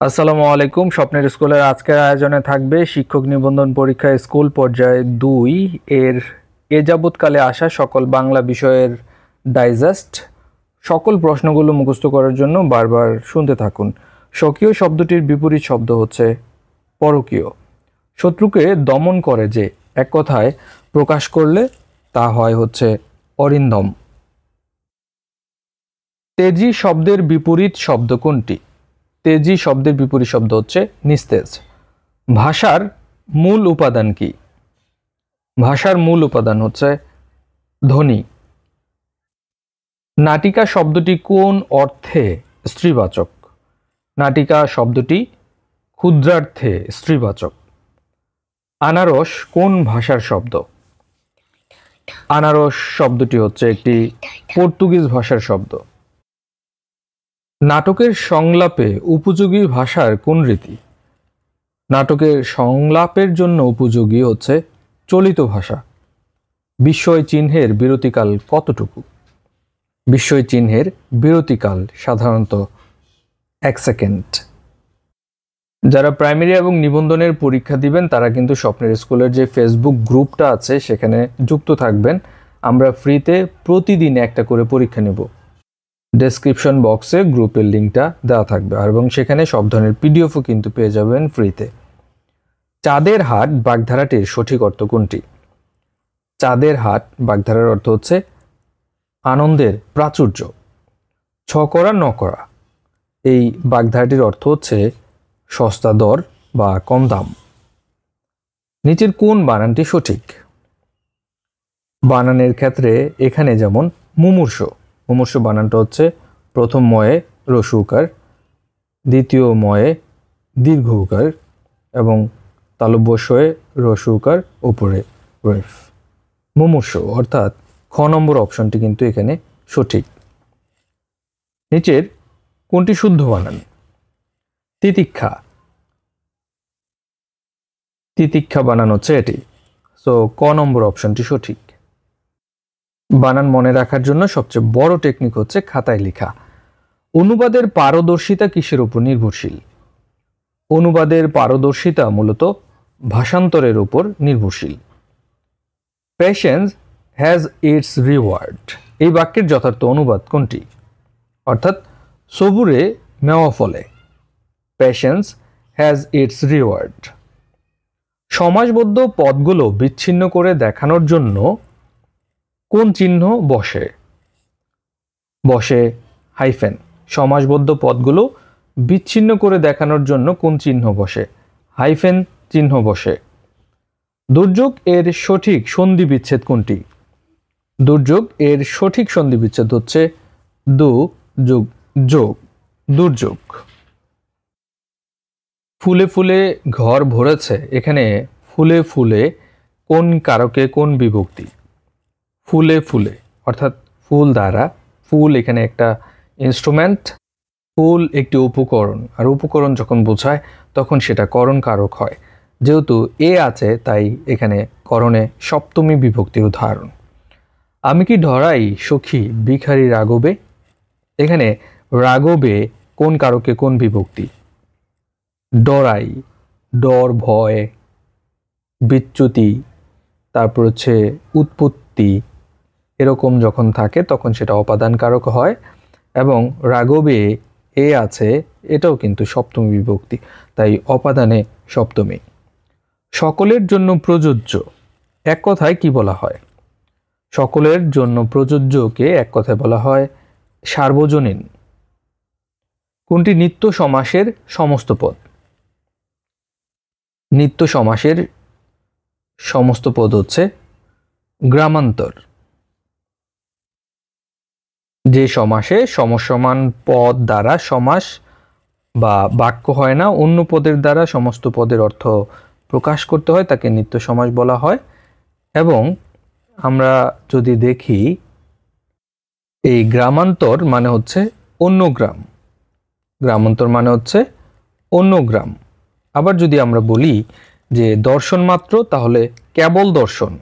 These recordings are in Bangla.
আসসালামু আলাইকুম। স্বপ্নের স্কুলের আজকের আয়োজনে থাকবে শিক্ষক নিবন্ধন পরীক্ষা স্কুল পর্যায়ে 2 এর এ যাবৎকালে আসা সকল বাংলা বিষয়ের ডাইজেস্ট। সকল প্রশ্নগুলো মুখস্থ করার জন্য বারবার শুনতে থাকুন। স্বকীয় শব্দটির বিপরীত শব্দ হচ্ছে পরকীয়। শত্রুকে দমন করে যে, এক কথায় প্রকাশ করলে তা হয় হচ্ছে অরিন্দম। তেজি শব্দের বিপরীত শব্দ কোনটি? তেজি শব্দের বিপরীত শব্দ হচ্ছে নিস্তেজ। ভাষার মূল উপাদান কি? ভাষার মূল উপাদান হচ্ছে ধ্বনি। নাটিকা শব্দটি কোন অর্থে স্ত্রীবাচক? নাটিকা শব্দটি ক্ষুদ্রার্থে স্ত্রীবাচক। আনারস কোন ভাষার শব্দ? আনারস শব্দটি হচ্ছে একটি পর্তুগিজ ভাষার শব্দ। নাটকের সংলাপে উপযোগী ভাষার কোন রীতি? নাটকের সংলাপের জন্য উপযোগী হচ্ছে চলিত ভাষা। বিস্ময় চিহ্নের বিরতিকাল কতটুকু? বিস্ময় চিহ্নের বিরতিকাল সাধারণত 1 সেকেন্ড। যারা প্রাইমারি এবং নিবন্ধনের পরীক্ষা দিবেন তারা কিন্তু স্বপ্নের স্কুলের যে ফেসবুক গ্রুপটা আছে সেখানে যুক্ত থাকবেন। আমরা ফ্রিতে প্রতিদিন একটা করে পরীক্ষা নেব। ডেসক্রিপশন বক্সে গ্রুপের লিঙ্কটা দেওয়া থাকবে এবং সেখানে সব ধরনের পিডিএফও কিন্তু পেয়ে যাবেন ফ্রিতে। চাঁদের হাট বাগধারাটির সঠিক অর্থ কোনটি? চাঁদের হাট বাগধারার অর্থ হচ্ছে আনন্দের প্রাচুর্য। ছ করা ন করা, এই বাগধারাটির অর্থ হচ্ছে সস্তা দর বা কম দাম। নিচের কোন বানানটি সঠিক? বানানের ক্ষেত্রে এখানে যেমন মুমূর্ষ, মুমূর্ষ বানানটা হচ্ছে প্রথম ময়ে রস্যু উকার, দ্বিতীয় ময়ে দীর্ঘ উকার এবং তালব্য শয়ে রস্যু উকার উপরে রেফ। মুমূর্ষ অর্থাৎ খ নম্বর অপশনটি কিন্তু এখানে সঠিক। নিচের কোনটি শুদ্ধ বানান? তিতিক্ষা, তিতিক্ষা বানান হচ্ছে এটি। সো ক নম্বর অপশনটি সঠিক। বানান মনে রাখার জন্য সবচেয়ে বড় টেকনিক হচ্ছে খাতায় লেখা। অনুবাদের পারদর্শিতা কিসের উপর নির্ভরশীল? অনুবাদের পারদর্শিতা মূলত ভাষান্তরের উপর নির্ভরশীল। পেশেন্স হ্যাজ ইটস রিওয়ার্ড, এই বাক্যের যথার্থ অনুবাদ কোনটি? অর্থাৎ সবুরে মেওয়া ফলে। Patience has its reward. সমাসবদ্ধ পদগুলো বিচ্ছিন্ন করে দেখানোর জন্য কোন চিহ্ন বসে? বসে হাইফেন। সমাসবদ্ধ পদগুলো বিচ্ছিন্ন করে দেখানোর জন্য কোন চিহ্ন বসে? হাইফেন চিহ্ন বসে। দুর্যোগ এর সঠিক সন্ধি বিচ্ছেদ কোনটি? দুর্যোগ এর সঠিক সন্ধি বিচ্ছেদ হচ্ছে দু যোগ যোগ, দুর্যোগ। ফুলে ফুলে ঘর ভরেছে, এখানে ফুলে ফুলে কোন কারকে কোন বিভক্তি? ফুলে ফুলে অর্থাৎ ফুল দ্বারা। ফুল এখানে একটা ইনস্ট্রুমেন্ট, ফুল একটি উপকরণ, আর উপকরণ যখন বোঝায় তখন সেটা করণ কারক হয়। যেহেতু এ আছে তাই এখানে করণে সপ্তমী বিভক্তির উদাহরণ। আমি কি ধরাই সখী ভিখারি রাগবে? এখানে রাগবে কোন কারকে কোন বিভক্তি? ডরাই, ডর ভয়, বিচ্যুতি, তারপর হচ্ছে উৎপত্তি, এরকম যখন থাকে তখন সেটা অপাদান কারক হয়। এবং রাগবে এ আছে, এটাও কিন্তু সপ্তমী বিভক্তি, তাই অপাদানে সপ্তমী। সকলের জন্য প্রযোজ্য এক কথায় কি বলা হয়? সকলের জন্য প্রযোজ্যকে এক কথায় বলা হয় সার্বজনীন। কোনটি নিত্য সমাসের সমস্ত পদ? নিত্য সমাসের সমস্ত পদ হচ্ছে গ্রামান্তর। যে সমাসে সমসমান পদ দ্বারা সমাস বা বাক্য হয় না, অন্য পদের দ্বারা সমস্ত পদের অর্থ প্রকাশ করতে হয় তাকে নিত্য সমাস বলা হয়। এবং আমরা যদি দেখি এই গ্রামান্তর মানে হচ্ছে অন্য গ্রাম, গ্রামান্তর মানে হচ্ছে অন্য গ্রাম। আবার যদি আমরা বলি যে দর্শন মাত্র, তাহলে কেবল দর্শন।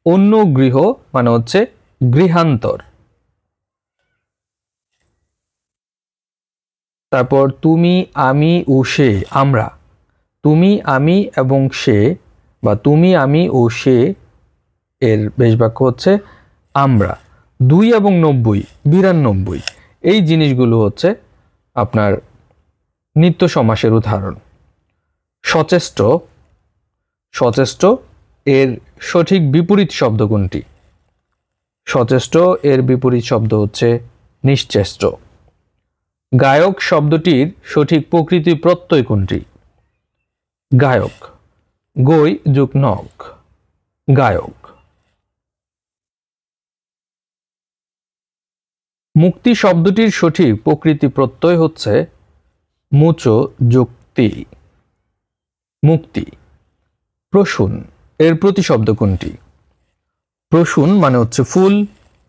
অন্য গৃহ মানে হচ্ছে গৃহান্তর। তারপর তুমি আমি ও সে আমরা, তুমি আমি এবং সে বা তুমি আমি ও সে এর বেশ বাক্য হচ্ছে আমরা। 2 এবং 90 92 এই জিনিসগুলো হচ্ছে আপনার নিত্য সমাসের উদাহরণ। সচেষ্ট, সচেষ্ট এর সঠিক বিপরীত শব্দ কোনটি? সচেষ্ট এর বিপরীত শব্দ হচ্ছে নিশ্চেষ্ট। গায়ক শব্দটির সঠিক প্রকৃতি প্রত্যয় কোনটি? গায়ক, গই যোগ নক, গায়ক। মুক্তি শব্দটির সঠিক প্রকৃতি প্রত্যয় হচ্ছে মুচো যুক্তি, মুক্তি। প্রসূন এর প্রতিশব্দ কোনটি? প্রসূন মানে হচ্ছে ফুল,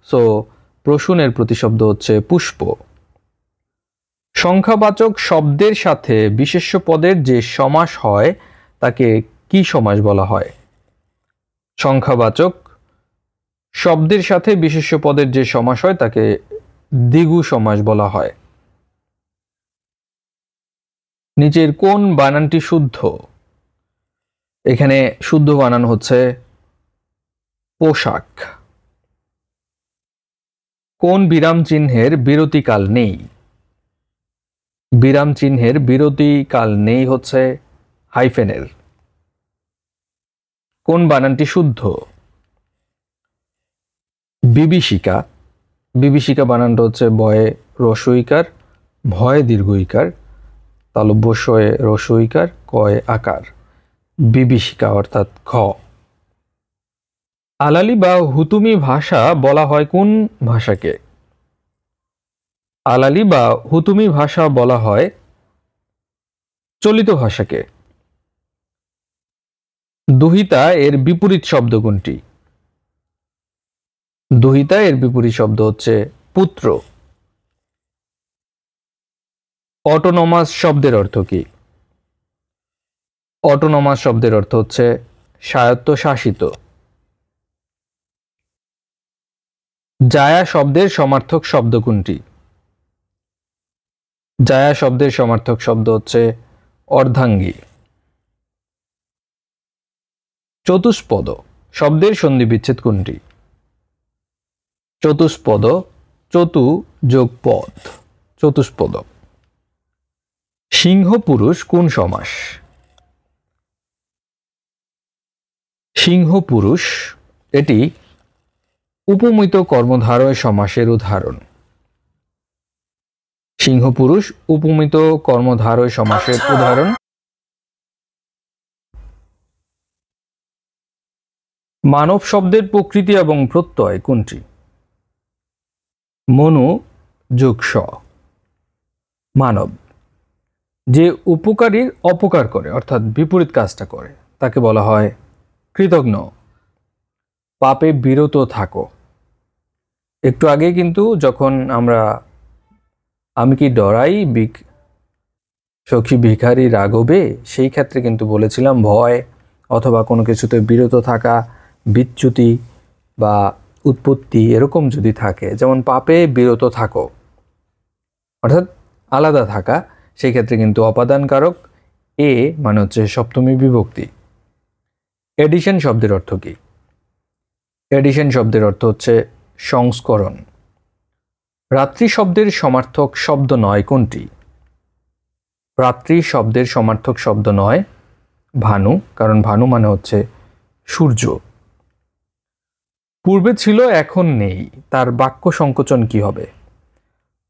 সো প্রসূন এর প্রতিশব্দ হচ্ছে পুষ্প। সংখ্যাবাচক শব্দের সাথে বিশেষ্য পদের যে সমাস হয় তাকে কি সমাস বলা হয়? সংখ্যাবাচক শব্দের সাথে বিশেষ্য পদের যে সমাস হয় তাকে দ্বিগু সমাস বলা হয়। নিচের কোন বানানটি শুদ্ধ? এখানে শুদ্ধ বানান হচ্ছে পোশাক। কোন বিরাম চিহ্নের বিরতিকাল নেই? বিরাম চিহ্নের বিরতিকাল নেই হচ্ছে হাইফেনের। কোন বানানটি শুদ্ধ? বিভীষিকা। বিভীষিকা বানানটা হচ্ছে বয়ে রস্বইকার, ভয়ে দীর্ঘইকার, তালব্য শয়ে রস্বইকার, কয়ে আকার। বিভীষিকা অর্থাৎ খ। আলালি বা হুতুমি ভাষা বলা হয় কোন ভাষাকে? আলালি বা হুতুমি ভাষা বলা হয় চলিত ভাষাকে। দুহিতা এর বিপরীত শব্দ কোনটি? দুহিতা এর বিপরীত শব্দ হচ্ছে পুত্র। অটোনমাস শব্দের অর্থ কি? অটোনমাস শব্দের অর্থ হচ্ছে স্বায়ত্তশাসিত। জায়া শব্দের সমার্থক শব্দ কোনটি? জায়া শব্দের সমার্থক শব্দ হচ্ছে অর্ধাঙ্গী। চতুষ্পদ শব্দের সন্ধি বিচ্ছেদ কোনটি? চতুষ্পদ, চতু যোগ পদ, চতুষ্পদ। সিংহ পুরুষ কোন সমাস? সিংহ পুরুষ এটি উপমিত কর্মধারয় সমাসের উদাহরণ। সিংহ পুরুষ উপমিত কর্মধারয় সমাসের উদাহরণ। মানব শব্দের প্রকৃতি এবং প্রত্যয় কোনটি? মনু যোগ স, মানব। যে উপকারীর অপকার করে অর্থাৎ বিপরীত কাজটা করে তাকে বলা হয় কৃতজ্ঞ। পাপে বিরত থাকো। একটু আগে কিন্তু যখন আমরা আমি কি ডরাই সখী ভিখারি রাগবে সেই ক্ষেত্রে কিন্তু বলেছিলাম ভয় অথবা কোনো কিছুতে বিরত থাকা, বিচ্যুতি বা উৎপত্তি এরকম যদি থাকে, যেমন পাপে বিরত থাকো অর্থাৎ আলাদা থাকা, সেই ক্ষেত্রে কিন্তু অপাদানকারক এ মানে হচ্ছে সপ্তমী বিভক্তি। এডিশন শব্দের অর্থ কি? এডিশন শব্দের অর্থ হচ্ছে সংস্করণ। রাত্রি শব্দের সমার্থক শব্দ নয় কোনটি? রাত্রি শব্দের সমার্থক শব্দ নয় ভানু, কারণ ভানু মানে হচ্ছে সূর্য। পূর্বে ছিল এখন নেই, তার বাক্য সংকোচন কি হবে?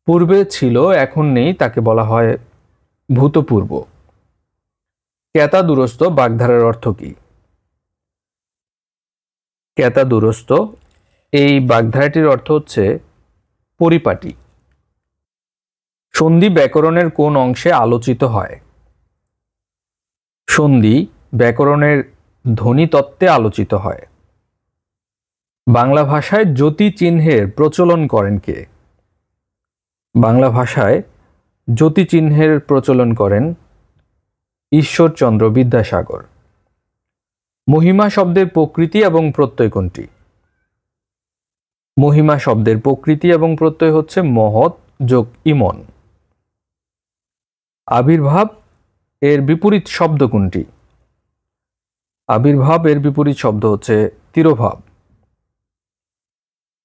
পূর্বে ছিল এখন নেই তাকে বলা হয় ভূতপূর্ব। ক্যাতা দুরস্ত বাগধারার অর্থ কি? ক্যাতা দুরস্ত এই বাগধারাটির অর্থ হচ্ছে পরিপাটি। সন্ধি ব্যাকরণের কোন অংশে আলোচিত হয়? সন্ধি ব্যাকরণের ধ্বনিতত্ত্বে আলোচিত হয়। বাংলা ভাষায় জ্যোতি চিহ্নের প্রচলন করেন কে? বাংলা ভাষায় জ্যোতি চিহ্নের প্রচলন করেন ঈশ্বরচন্দ্র বিদ্যাসাগর। মহিমা শব্দের প্রকৃতি এবং প্রত্যয় কোনটি? মহিমা শব্দের প্রকৃতি এবং প্রত্যয় হচ্ছে মহৎ যোগ ইমন। আবির্ভাব এর বিপরীত শব্দ কোনটি? আবির্ভাব এর বিপরীত শব্দ হচ্ছে তিরোভাব।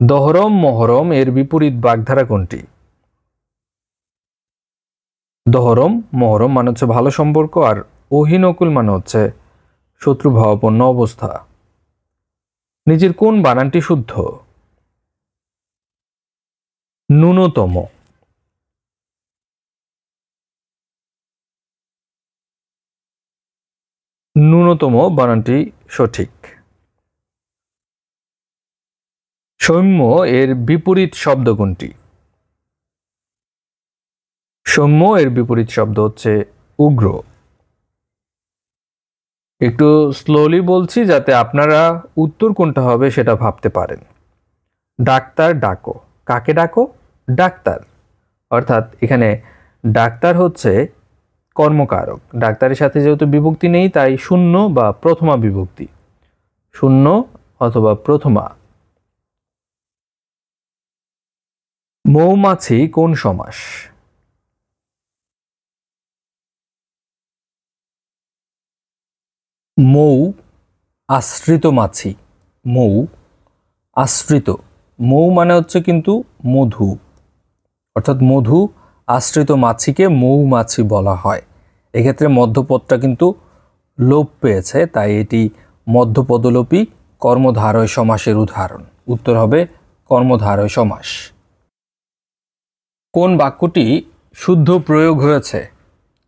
দহরম মহরম এর বিপরীত বাগধারা কোনটি? দহরম মহরম মানে হচ্ছে ভালো সম্পর্ক, আর অহিনকুল মানে হচ্ছে শত্রুভাবাপন্ন অবস্থা। নিচের কোন বানানটি শুদ্ধ? ন্যূনতম। ন্যূনতম বানানটি সঠিক। সৌম্য এর বিপরীত শব্দ কোনটি? সৌম্য এর বিপরীত শব্দ হচ্ছে উগ্র। একটু স্লোলি বলছি যাতে আপনারা উত্তর কোনটা হবে সেটা ভাবতে পারেন। ডাক্তার ডাকো, কাকে ডাকো? ডাক্তার। অর্থাৎ এখানে ডাক্তার হচ্ছে কর্মকারক। ডাক্তারের সাথে যেহেতু বিভক্তি নেই তাই শূন্য বা প্রথমা বিভক্তি, শূন্য অথবা প্রথমা। মৌমাছি কোন সমাস? মৌ আশ্রিত মাছি। মৌ আশ্রিত, মৌ মানে হচ্ছে কিন্তু মধু, অর্থাৎ মধু আশ্রিত মাছিকে মৌমাছি বলা হয়। এক্ষেত্রে মধ্যপদটা কিন্তু লোপ পেয়েছে, তাই এটি মধ্যপদলোপী কর্মধারয় সমাসের উদাহরণ। উত্তর হবে কর্মধারয় সমাস। কোন বাক্যটি শুদ্ধ প্রয়োগ হয়েছে?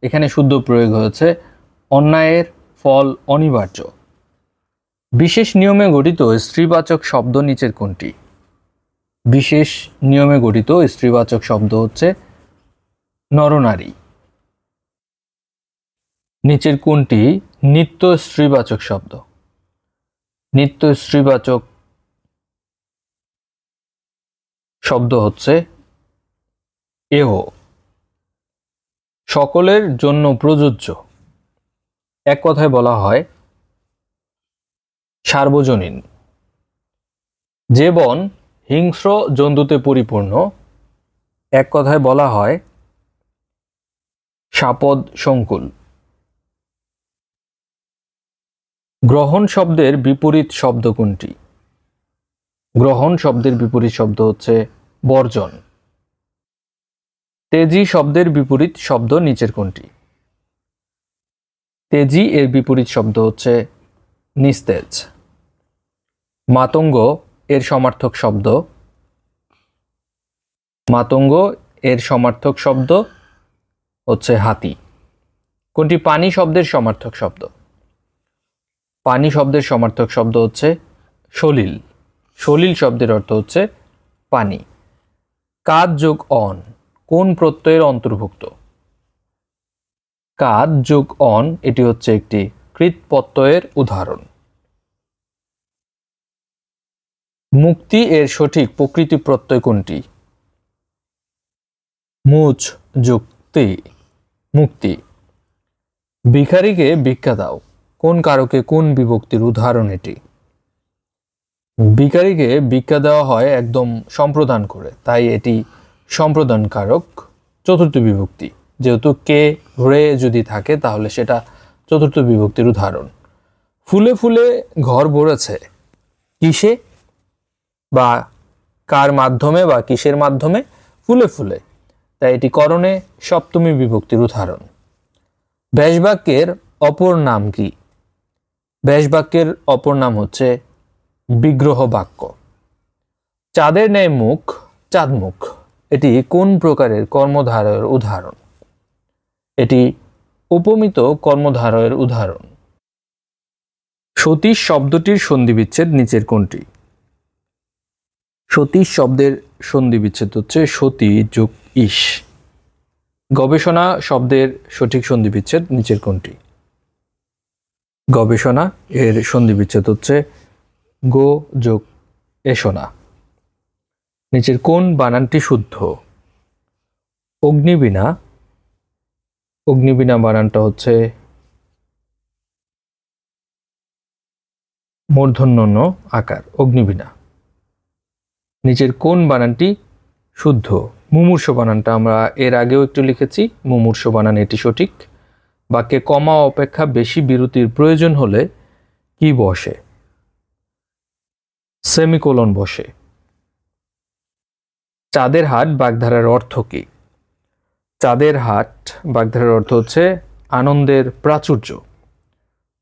এখানে শুদ্ধ প্রয়োগ হয়েছে অন্যায়ের ফল অনিবার্য। বিশেষ নিয়মে গঠিত স্ত্রীবাচক শব্দ নিচের কোনটি? বিশেষ নিয়মে গঠিত স্ত্রীবাচক শব্দ হচ্ছে নরনারী। নিচের কোনটি নিত্য স্ত্রীবাচক শব্দ? নিত্য স্ত্রীবাচক শব্দ হচ্ছে এহ। সকলের জন্য প্রযোজ্য, এক কথায় বলা হয় সার্বজনীন। যে বন হিংস্র জন্তুতে পরিপূর্ণ, এক কথায় বলা হয় সাপদ সংকুল। গ্রহণ শব্দের বিপরীত শব্দ কোনটি? গ্রহণ শব্দের বিপরীত শব্দ হচ্ছে বর্জন। তেজি শব্দের বিপরীত শব্দ নিচের কোনটি? তেজি এর বিপরীত শব্দ হচ্ছে নিস্তেজ। মাতঙ্গ এর সমার্থক শব্দ, মাতঙ্গ এর সমার্থক শব্দ হচ্ছে হাতি। কোনটি পানি শব্দের সমার্থক শব্দ? পানি শব্দের সমার্থক শব্দ হচ্ছে সলিল। সলিল শব্দের অর্থ হচ্ছে পানি। কাদ যোগ অন কোন প্রত্যয়ের অন্তর্ভুক্ত? কাদ যোগ অন এটি হচ্ছে একটি কৃৎ প্রত্যয়ের উদাহরণ। মুক্তি এর সঠিক প্রকৃতি প্রত্যয় কোনটি? মুচ যুক্তি, মুক্তি। ভিখারিকে ভিক্ষা দাও কোন কারকে কোন বিভক্তির উদাহরণ এটি? ভিখারিকে ভিক্ষা দেওয়া হয় একদম সম্প্রদান করে, তাই এটি সম্প্রদান কারক চতুর্থ বিভক্তি। যেহেতু কে রে যদি থাকে তাহলে সেটা চতুর্থ বিভক্তির উদাহরণ। ফুলে ফুলে ঘর ভরেছে কিসে বা কার মাধ্যমে বা কিসের মাধ্যমে? ফুলে ফুলে, তাই এটি করণে সপ্তমী বিভক্তির উদাহরণ। ব্যাসবাক্যের অপর নাম কি? ব্যাসবাক্যের অপর নাম হচ্ছে বিগ্রহ বাক্য। চাঁদের ন্যায় মুখ চাঁদমুখ এটি কোন প্রকারের কর্মধারয়ের উদাহরণ? এটি উপমিত কর্মধারয়ের উদাহরণ। সতীশ শব্দটির সন্ধিবিচ্ছেদ নিচের কোনটি? সতীশ শব্দের সন্ধিবিচ্ছেদ হচ্ছে সতী যোগ ইস। গবেষণা শব্দের সঠিক সন্ধিবিচ্ছেদ নিচের কোনটি? গবেষণা এর সন্ধিবিচ্ছেদ হচ্ছে গো যোগ এষণা। নিচের কোন বানানটি শুদ্ধ? অগ্নিবীণা, অগ্নিবীণা বানানটা হচ্ছে মূর্ধন্য ণ আকার অগ্নিবীণা। নিচের কোন বানানটি শুদ্ধ? মুমূর্ষু বানানটা আমরা এর আগেও একটু লিখেছি, মুমূর্ষু বানান এটি সঠিক। বাক্যে কমা অপেক্ষা বেশি বিরতির প্রয়োজন হলে কি বসে? সেমিকোলন বসে। চাঁদের হাট বাগধারার অর্থ কি? চাঁদের হাট বাগধারার অর্থ হচ্ছে আনন্দের প্রাচুর্য।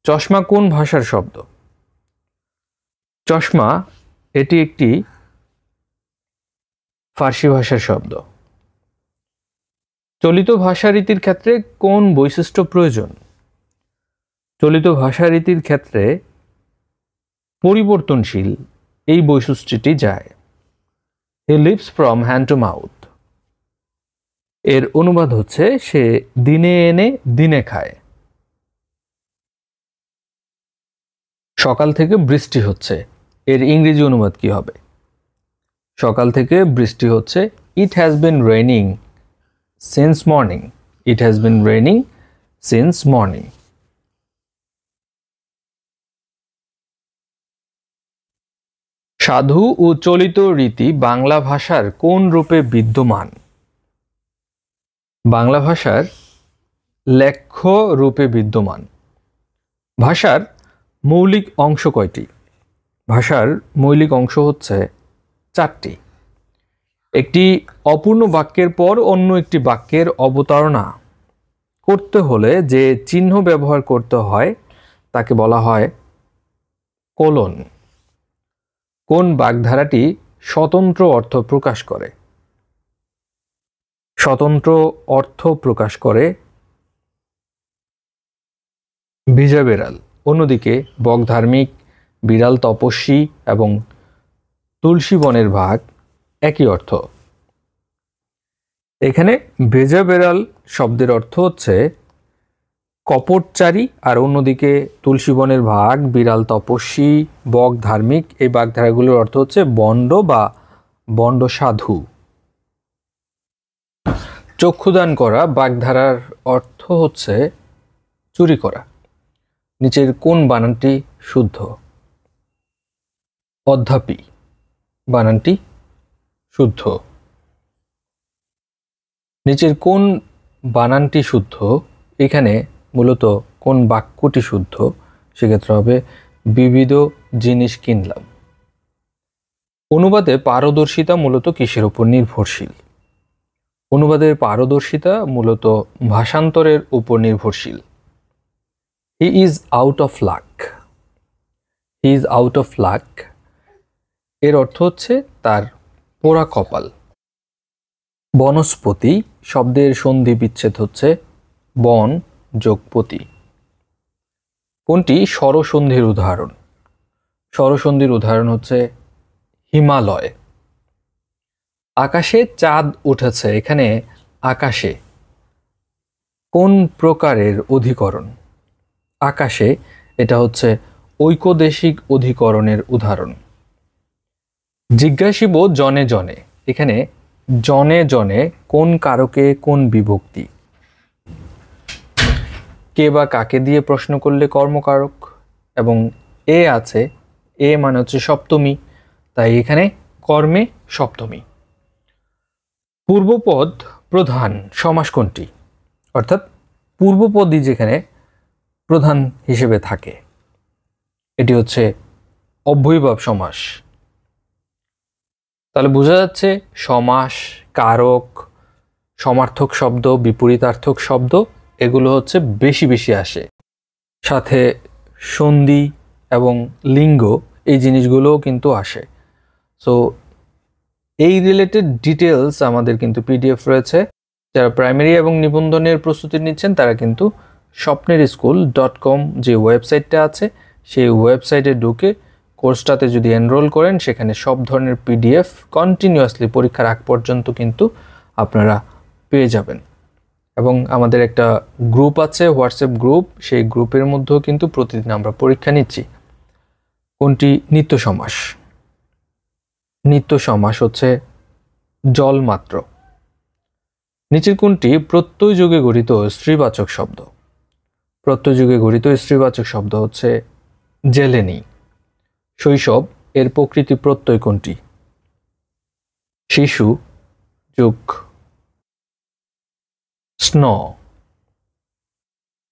চশমা কোন ভাষার শব্দ? চশমা এটি একটি ফার্সি ভাষার শব্দ। চলিত ভাষারীতির ক্ষেত্রে কোন বৈশিষ্ট্য প্রয়োজন? চলিত ভাষারীতির ক্ষেত্রে পরিবর্তনশীল এই বৈশিষ্ট্যটি যায়। He lives from hand to mouth এর অনুবাদ হচ্ছে সে দিনে এনে দিনে খায়। সকাল থেকে বৃষ্টি হচ্ছে এর ইংরেজি অনুবাদ কি হবে? সকাল থেকে বৃষ্টি হচ্ছে it has been raining since morning. It has been raining since morning. সাধু ও চলিত রীতি বাংলা ভাষার কোন রূপে বিদ্যমান? বাংলা ভাষার লেখ্য রূপে বিদ্যমান। ভাষার মৌলিক অংশ কয়টি? ভাষার মৌলিক অংশ হচ্ছে 4টি। একটি অপূর্ণ বাক্যের পর অন্য একটি বাক্যের অবতারণা করতে হলে যে চিহ্ন ব্যবহার করতে হয় তাকে বলা হয় কোলন। কোন বাগধারাটি স্বতন্ত্র অর্থ প্রকাশ করে? স্বতন্ত্র অর্থ প্রকাশ করে ভিজা বেড়াল। অন্যদিকে বকধার্মিক, বিড়াল তপস্বী এবং তুলসী বনের ভাগ একই অর্থ। এখানে ভেজা বেড়াল শব্দের অর্থ হচ্ছে কপটচারী, আর অন্যদিকে তুলসী বনের ভাগ, বিড়াল তপস্বী, বক ধার্মিক, এই বাগধারাগুলোর অর্থ হচ্ছে বন্ড বা বন্ড সাধু। চক্ষুদান করা বাগধারার অর্থ হচ্ছে চুরি করা। নিচের কোন বানানটি শুদ্ধ? অধ্যাপী বানানটি শুদ্ধ। নিচের কোন বানানটি শুদ্ধ? এখানে মূলত কোন বাক্যটি শুদ্ধ সেক্ষেত্রে হবে বিবিধ জিনিস কিনলাম। অনুবাদে পারদর্শিতা মূলত কিসের উপর নির্ভরশীল? অনুবাদের পারদর্শিতা মূলত ভাষান্তরের উপর নির্ভরশীল। He is out of luck. He is out of luck এর অর্থ হচ্ছে তার পোড়া কপাল। বনস্পতি শব্দের সন্ধি বিচ্ছেদ হচ্ছে বন যোগ পতি। কোনটি স্বরসন্ধির উদাহরণ? স্বরসন্ধির উদাহরণ হচ্ছে হিমালয়। আকাশে চাঁদ উঠেছে, এখানে আকাশে কোন প্রকারের অধিকরণ? আকাশে এটা হচ্ছে ঐকদেশিক অধিকরণের উদাহরণ। জিজ্ঞাসিব জনে জনে, এখানে জনে জনে কোন কারকে কোন বিভক্তি? কে বা কাকে দিয়ে প্রশ্ন করলে কর্মকারক, এবং এ আছে, এ মানে হচ্ছে সপ্তমী, তাই এখানে কর্মে সপ্তমী। পূর্বপদ প্রধান সমাস কোনটি? অর্থাৎ পূর্বপদই যেখানে প্রধান হিসেবে থাকে এটি হচ্ছে অব্যয়ীভাব সমাস। তাহলে বোঝা যাচ্ছে সমাস, কারক, সমার্থক শব্দ, বিপরীতার্থক শব্দ এগুলো হচ্ছে বেশি বেশি আসে। সাথে সন্ধি এবং লিঙ্গ এই জিনিসগুলোও কিন্তু আসে। সো এই রিলেটেড ডিটেলস আমাদের কিন্তু পিডিএফ রয়েছে। যারা প্রাইমারি এবং নিবন্ধনের প্রস্তুতি নিচ্ছেন তারা কিন্তু স্বপ্নেরস্কুল.com যে ওয়েবসাইটটা আছে সেই ওয়েবসাইটে ঢুকে কোর্সটাতে যদি এনরোল করেন সেখানে সব ধরনের পিডিএফ কন্টিনিউয়াসলি পরীক্ষার আগ পর্যন্ত কিন্তু আপনারা পেয়ে যাবেন। এবং আমাদের একটা গ্রুপ আছে, হোয়াটসঅ্যাপ গ্রুপ, সেই গ্রুপের মধ্যেও কিন্তু প্রতিদিন আমরা পরীক্ষা নিচ্ছি। কোনটি নিত্য সমাস? নিত্য সমাস হচ্ছে জলমাত্র। নিচের কোনটি প্রত্যয় যুগে গঠিত স্ত্রীবাচক শব্দ? প্রত্যয় যুগে গঠিত স্ত্রীবাচক শব্দ হচ্ছে জেলেনি। শৈশব এর প্রকৃতি প্রত্যয় কোনটি? শিশু যোগ স্ন,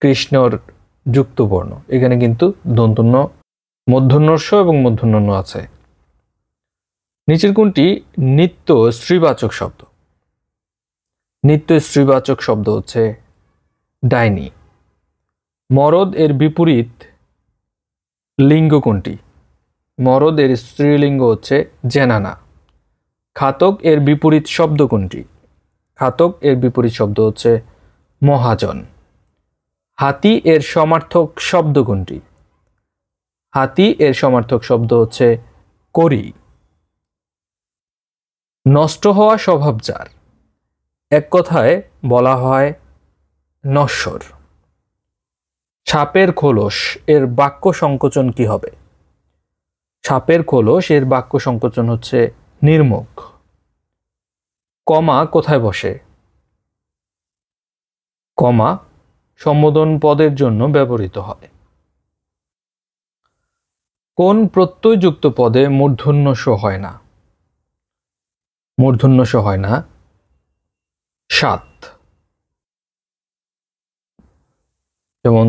কৃষ্ণর যুক্ত বর্ণ। এখানে কিন্তু দন্তন্য, মূর্ধন্যস্ব এবং মূর্ধন্য আছে। নিচের কোনটি নিত্য স্ত্রীবাচক শব্দ? নিত্য স্ত্রীবাচক শব্দ হচ্ছে ডাইনি। মরদ এর বিপরীত লিঙ্গ কোনটি? মরদ এর স্ত্রীলিঙ্গ হচ্ছে জেনানা। খাতক এর বিপরীত শব্দ কোনটি? খাতক এর বিপরীত শব্দ হচ্ছে মহাজন। হাতি এর সমার্থক শব্দ কোনটি? হাতি এর সমার্থক শব্দ হচ্ছে করি। নষ্ট হওয়া স্বভাব যার, এক কথায় বলা হয় নশ্বর। সাপের খোলস এর বাক্য সংকোচন কি হবে? সাপের খোলস এর বাক্য সংকোচন হচ্ছে নির্মুখ। কমা কোথায় বসে? কমা সম্বোধন পদের জন্য ব্যবহৃত হয়। কোন প্রত্যয়যুক্ত পদে মূর্ধন্য স হয় না? মূর্ধন্য স হয় না সাত, যেমন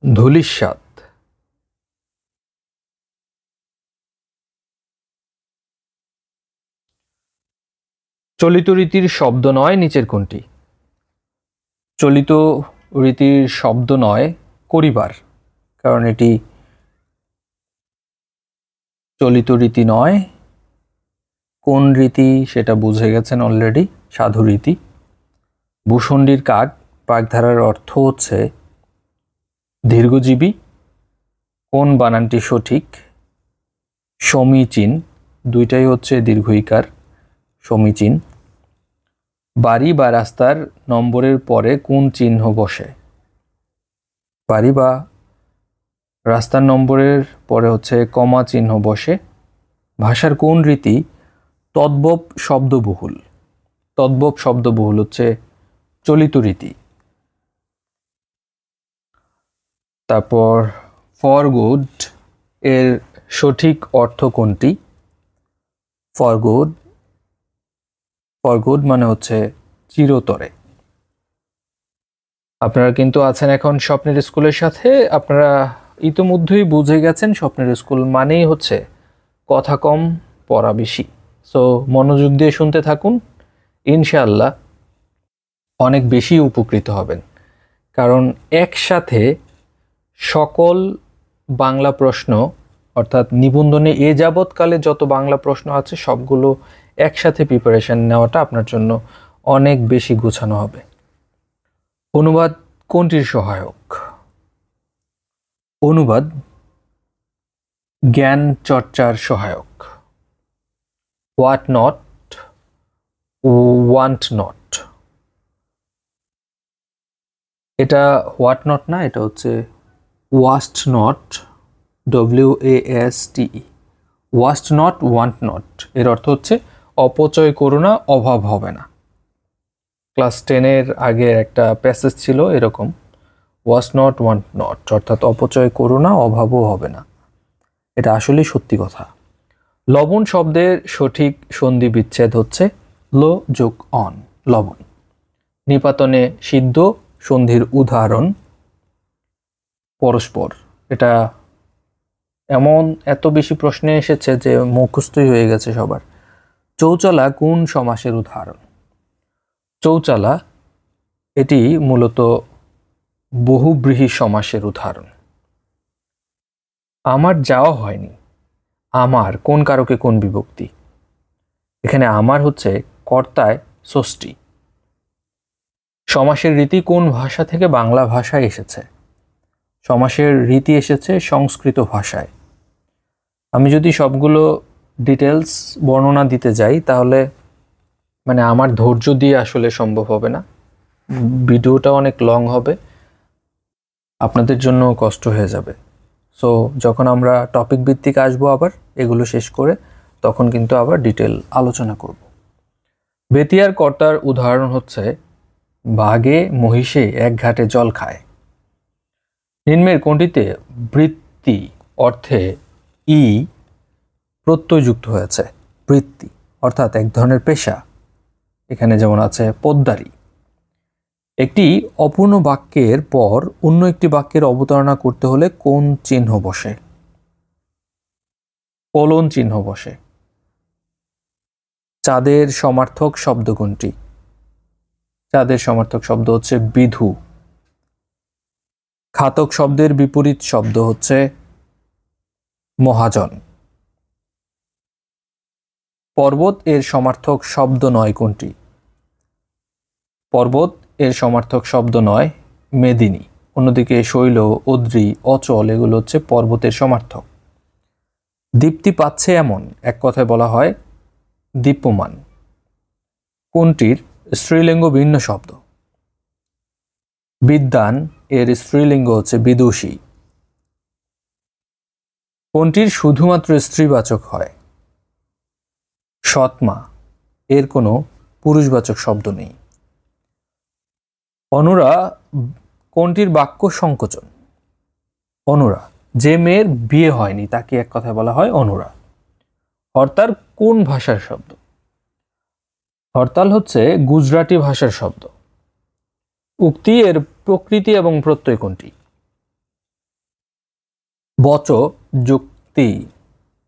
ধূলিসাৎ। চলিত রীতির শব্দ নয় নিচের কোনটি? চলিত রীতির শব্দ নয় করিবার, কারণ এটি চলিত রীতি নয়। কোন রীতি সেটা বুঝে গেছেন অলরেডি, সাধু রীতি। ভূষণ্ডির কাক বাগধারার অর্থ হচ্ছে দীর্ঘজীবী। কোন বানানটি সঠিক? সমীচীন, দুইটাই হচ্ছে দীর্ঘইকার, সমীচীন। বাড়ি বা রাস্তার নম্বরের পরে কোন চিহ্ন বসে? বাড়ি বা রাস্তার নম্বরের পরে হচ্ছে কমা চিহ্ন বসে। ভাষার কোন রীতি তদ্ভব শব্দবহুল? তদ্ভব শব্দবহুল হচ্ছে চলিত রীতি। তারপর ফর গুড এর সঠিক অর্থ কোনটি? ফর গুড মানে হচ্ছে চিরতরে। আপনারা কিন্তু আছেন এখন স্বপ্নের স্কুলের সাথে। আপনারা ইতিমধ্যেই বুঝে গেছেন স্বপ্নের স্কুল মানেই হচ্ছে কথা কম পড়া বেশি। সো মনোযোগ দিয়ে শুনতে থাকুন, ইনশাআল্লাহ অনেক বেশি উপকৃত হবেন। কারণ একসাথে সকল বাংলা প্রশ্ন, অর্থাৎ নিবন্ধনে এ যাবৎকালে যত বাংলা প্রশ্ন আছে সবগুলো একসাথে প্রিপারেশন নেওয়াটা আপনার জন্য অনেক বেশি গোছানো হবে। অনুবাদ কোনটির সহায়ক? অনুবাদ জ্ঞান চর্চার সহায়ক। What not, want not. এটা হোয়াট নট না, এটা হচ্ছে waste not, WASTE। Waste not, want not এর অর্থ হচ্ছে অপচয় করো না, অভাব হবে না। ক্লাস 10-এর আগে একটা প্যাসেজ ছিল এরকম, ওয়াস্ট নট, ওয়ান্ট নট, অর্থাৎ অপচয় করো না, অভাবও হবে না। এটা আসলেই সত্যি কথা। লবণ শব্দের সঠিক সন্ধি বিচ্ছেদ হচ্ছে লো যোগ অন, লবণ। নিপাতনে সিদ্ধ সন্ধির উদাহরণ পরস্পর। এটা এমন এত বেশি প্রশ্নে এসেছে যে মুখস্থই হয়ে গেছে সবার। চৌচালা কোন সমাসের উদাহরণ? চৌচালা এটি মূলত বহুব্রীহি সমাসের উদাহরণ। আমার যাওয়া হয়নি, আমার কোন কারকে কোন বিভক্তি? এখানে আমার হচ্ছে কর্তায় ষষ্ঠী। সমাসের রীতি কোন ভাষা থেকে বাংলা ভাষায় এসেছে? সমাসের রীতি এসেছে সংস্কৃত ভাষায়। আমি যদি সবগুলো ডিটেলস বর্ণনা দিতে যাই তাহলে মানে আমার ধৈর্য দিয়ে আসলে সম্ভব হবে না, ভিডিওটা অনেক লং হবে, আপনাদের জন্য কষ্ট হয়ে যাবে। সো যখন আমরা টপিক ভিত্তিক আসবো আবার এগুলো শেষ করে, তখন কিন্তু আবার ডিটেল আলোচনা করব। বেতিয়ার কর্তার উদাহরণ হচ্ছে বাঘে মহিষে এক ঘাটে জল খায়। নিম্নের কোনটিতে বৃত্তি অর্থে ই প্রত্যয়যুক্ত হয়েছে? বৃত্তি অর্থাৎ এক ধরনের পেশা। এখানে যেমন আছে পোদ্দারি। একটি অপূর্ণ বাক্যের পর অন্য একটি বাক্যের অবতারণা করতে হলে কোন চিহ্ন বসে? কোলন চিহ্ন বসে। চাঁদের সমার্থক শব্দ কোনটি? চাঁদের সমার্থক শব্দ হচ্ছে বিধু। ঘাতক শব্দের বিপরীত শব্দ হচ্ছে মহাজন। পর্বত এর সমার্থক শব্দ নয় কোনটি? পর্বত এর সমার্থক শব্দ নয় মেদিনী। অন্যদিকে শৈল, অদ্রি, অচল এগুলো হচ্ছে পর্বতের সমার্থক। দীপ্তি পাচ্ছে এমন এক কথায় বলা হয় দীপ্যমান। কোনটির স্ত্রীলিঙ্গ ভিন্ন শব্দ? বিদ্বান এর স্ত্রীলিঙ্গ হচ্ছে বিদুষী। কোনটির শুধুমাত্র স্ত্রীবাচক হয়? সৎমা, এর কোনো পুরুষবাচক শব্দ নেই। অনুরা কোনটির বাক্য সংকোচন? অনুরা, যে মেয়ের বিয়ে হয়নি তাকে এক কথায় বলা হয় অনুরা। হরতাল কোন ভাষার শব্দ? হরতাল হচ্ছে গুজরাটি ভাষার শব্দ। উক্তি এর প্রকৃতি এবং প্রত্যয় কোনটি? বচ, যুক্তি,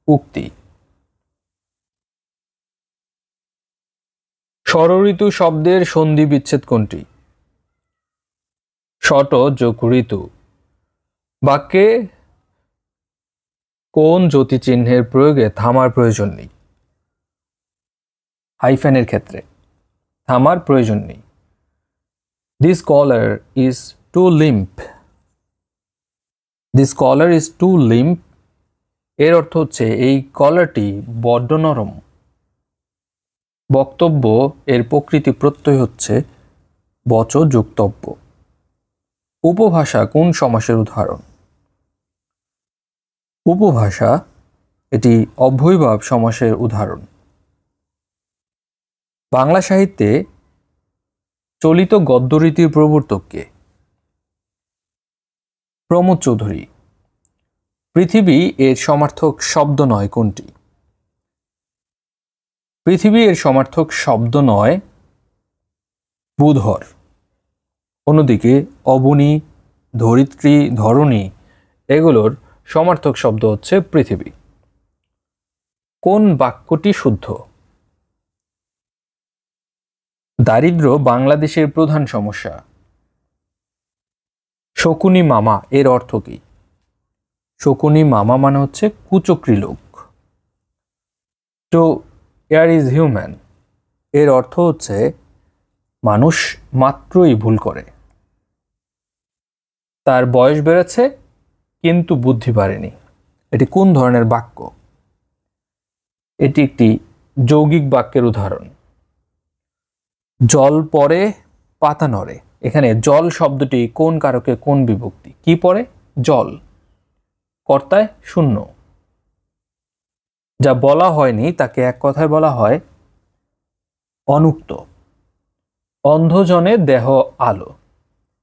উক্তি। ষড়ঋতু শব্দের সন্ধি বিচ্ছেদ কোনটি? ষট যোগ ঋতু। বাক্যে কোন জ্যোতি চিহ্নের প্রয়োগে থামার প্রয়োজন নেই? হাইফেনের ক্ষেত্রে থামার প্রয়োজন নেই। This collar is too limp. This collar is too limp এর অর্থ হচ্ছে এই কলারটি বড্ড নরম। বক্তব্য এর প্রকৃতি প্রত্যয় হচ্ছে বচ যুক্তব্য। উপভাষা কোন সমাসের উদাহরণ? উপভাষা এটি অব্যয়ভাব সমাসের উদাহরণ। বাংলা সাহিত্যে চলিত গদ্যরীতির প্রবর্তক কে? প্রমোদ চৌধুরী। পৃথিবী এর সমার্থক শব্দ নয় কোনটি? পৃথিবী এর সমার্থক শব্দ নয় বুধর। অন্যদিকে অবনী, ধরিত্রী, ধরণী এগুলোর সমার্থক শব্দ হচ্ছে পৃথিবী। কোন বাক্যটি শুদ্ধ? দারিদ্র বাংলাদেশের প্রধান সমস্যা। শকুনি মামা এর অর্থ কি? শকুনি মামা মানে হচ্ছে কুচক্রী লোক। তো এয়ার ইজ হিউম্যান এর অর্থ হচ্ছে মানুষ মাত্রই ভুল করে। তার বয়স বেড়েছে কিন্তু বুদ্ধি বাড়েনি। এটি কোন ধরনের বাক্য? এটি একটি যৌগিক বাক্যের উদাহরণ। জল পড়ে পাতা নড়ে। এখানে জল শব্দটি কোন কারকে কোন বিভক্তি? কি পড়ে? জল। কর্তায় শূন্য। যা বলা হয়নি তাকে এক কথায় বলা হয় অনুক্ত। অন্ধজনে দেহ আলো।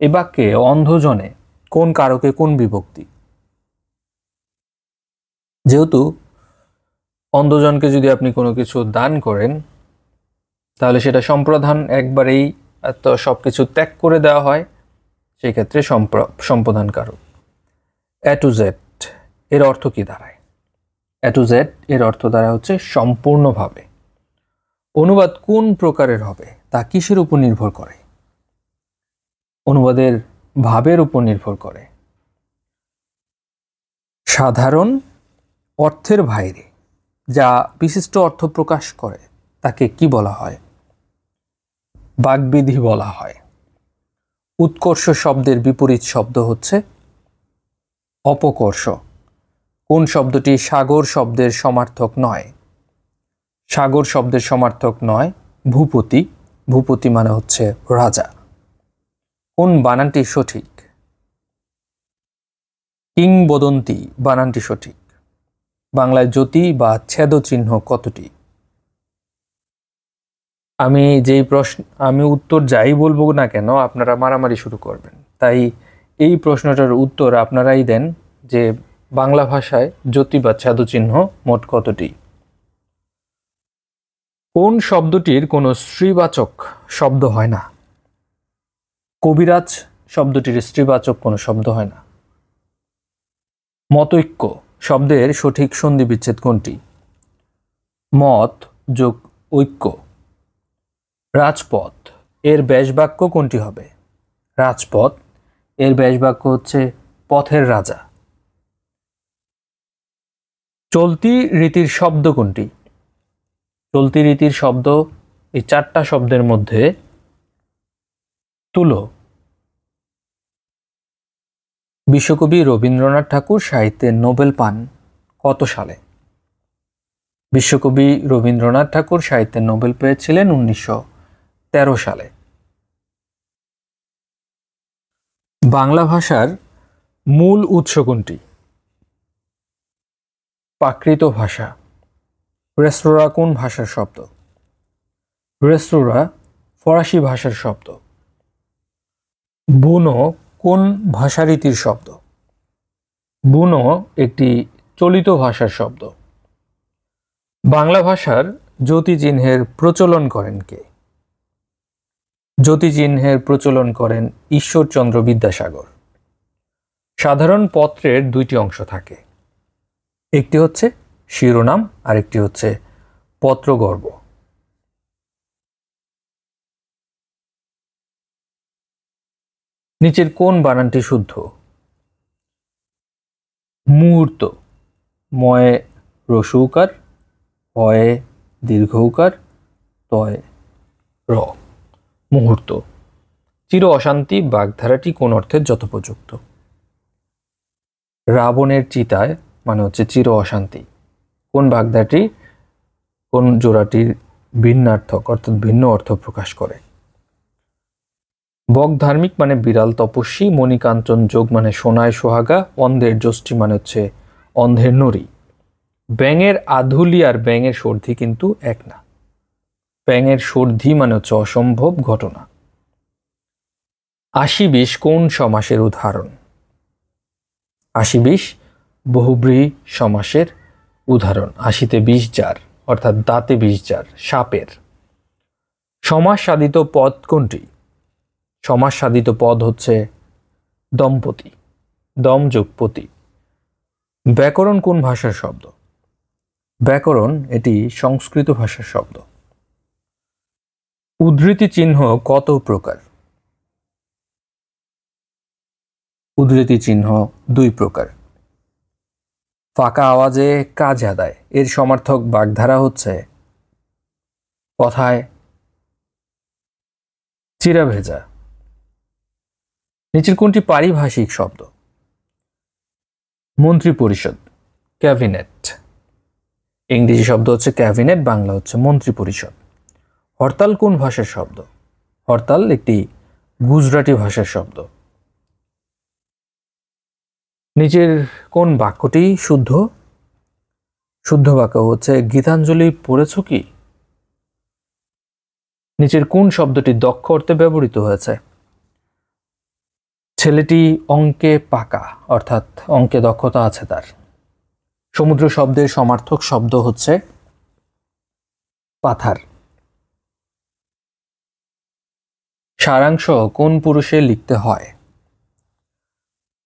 এ বাক্যে অন্ধজনে কোন কারকে কোন বিভক্তি? যেহেতু অন্ধজনকে যদি আপনি কোনো কিছু দান করেন তাহলে সেটা সম্প্রদান, একবারেই তো সবকিছু ত্যাগ করে দেওয়া হয়, সেক্ষেত্রে সম্প্রদান কারক। এ টু জেড এর অর্থ কি দাঁড়ায়? এ টু জেড এর অর্থ দাঁড়ায় হচ্ছে সম্পূর্ণভাবে। অনুবাদ কোন প্রকারের হবে তা কিসের উপর নির্ভর করে? অনুবাদের ভাবের উপর নির্ভর করে। সাধারণ অর্থের বাইরে যা বিশিষ্ট অর্থ প্রকাশ করে তাকে কি বলা হয়? বাগ্বিধি বলা হয়। উৎকর্ষ শব্দের বিপরীত শব্দ হচ্ছে অপকর্ষ। কোন শব্দটি সাগর শব্দের সমার্থক নয়? সাগর শব্দের সমার্থক নয় ভূপতি। ভূপতি মানে হচ্ছে রাজা। কোন বানানটি সঠিক? কিংবদন্তি বানানটি সঠিক। বাংলায় জ্যোতি বা ছেদ চিহ্ন কতটি? আমি উত্তর যাই বলবো না কেন আপনারা মারামারি শুরু করবেন, তাই এই প্রশ্নটার উত্তর আপনারাই দেন যে বাংলা ভাষায় জ্যোতি বা ছেদ চিহ্ন মোট কতটি? কোন শব্দটির কোনো স্ত্রীবাচক শব্দ হয় না? কবিরাজ শব্দটির স্ত্রীবাচক কোনো শব্দ হয় না। মতৈক্য শব্দের সঠিক সন্ধি বিচ্ছেদ কোনটি? মত যোগ ঐক্য। রাজপথ এর ব্যাসবাক্য কোনটি হবে? রাজপথ এর ব্যাসবাক্য হচ্ছে পথের রাজা। চলতি রীতির শব্দ কোনটি? চলতি রীতির শব্দ এই চারটা শব্দের মধ্যে তুলো। বিশ্বকবি রবীন্দ্রনাথ ঠাকুর সাহিত্যে নোবেল পান কত সালে? বিশ্বকবি রবীন্দ্রনাথ ঠাকুর সাহিত্যে নোবেল পেয়েছিলেন 1913 সালে। বাংলা ভাষার মূল উৎস কোনটি? প্রাকৃত ভাষা। রেস্তোরাঁ কোন ভাষার শব্দ? রেস্তোরাঁ ফরাসি ভাষার শব্দ। বুনো কোন ভাষারীতির শব্দ? বুনো একটি চলিত ভাষার শব্দ। বাংলা ভাষার জ্যোতিচিহ্নের প্রচলন করেন কে? জ্যোতিচিহ্নের প্রচলন করেন ঈশ্বরচন্দ্র বিদ্যাসাগর। সাধারণ পত্রের দুইটি অংশ থাকে, একটি হচ্ছে শিরোনাম আর একটি হচ্ছে পত্রগর্ভ। নিচের কোন বানানটি শুদ্ধ? মুহূর্ত ময়ে রসু উকার, হয়ে দীর্ঘ উকার, তয় র। মুহূর্ত। চির অশান্তি বাগধারাটি কোন অর্থের যথোপযুক্ত? রাবণের চিতায় মানে হচ্ছে চির অশান্তি। কোন বাগধারাটি কোন জোড়াটির ভিন্নার্থক অর্থাৎ ভিন্ন অর্থ প্রকাশ করে? বক ধার্মিক মানে বিড়াল তপস্বী, মণিকাঞ্চন যোগ মানে সোনায় সোহাগা, অন্ধের যষ্টি মানে হচ্ছে অন্ধের নড়ি। ব্যাঙের আধুলি আর ব্যাঙের সর্ধি কিন্তু এক না। ব্যাঙের সর্ধি মানে হচ্ছে অসম্ভব ঘটনা। ৮০-২০ কোন সমাসের উদাহরণ? ৮০-২০ বহুব্রীহি সমাসের উদাহরণ। ৮০-তে ২০ যার অর্থাৎ দাঁতে ২০ যার সাপের। সমাস সাধিত পদ কোনটি? সমাস সাধিত পদ হচ্ছে দম্পতি, দম যোগ পতি। ব্যাকরণ কোন ভাষার শব্দ? ব্যাকরণ এটি সংস্কৃত ভাষার শব্দ। উদ্ধৃতি চিহ্ন কত প্রকার? উদ্ধৃতি চিহ্ন 2 প্রকার। ফাঁকা আওয়াজে কাজ আদায় এর সমার্থক বাগধারা হচ্ছে কথায় চিরা ভেজা। নিচের কোনটি পারিভাষিক শব্দ? মন্ত্রী পরিষদ, ক্যাবিনেট। ইংরেজি শব্দ হচ্ছে ক্যাবিনেট, বাংলা হচ্ছে মন্ত্রী পরিষদ। হরতাল কোন ভাষার শব্দ? হরতাল একটি গুজরাটি ভাষার শব্দ। নিচের কোন বাক্যটি শুদ্ধ? শুদ্ধ বাক্য হচ্ছে গীতাঞ্জলি পড়েছ কি? নিচের কোন শব্দটি দক্ষ অর্থে ব্যবহৃত হয়েছে? ছেলেটি অঙ্কে পাকা অর্থাৎ অঙ্কে দক্ষতা আছে তার। সমুদ্র শব্দের সমার্থক শব্দ হচ্ছে পাথার। সারাংশ কোন পুরুষে লিখতে হয়?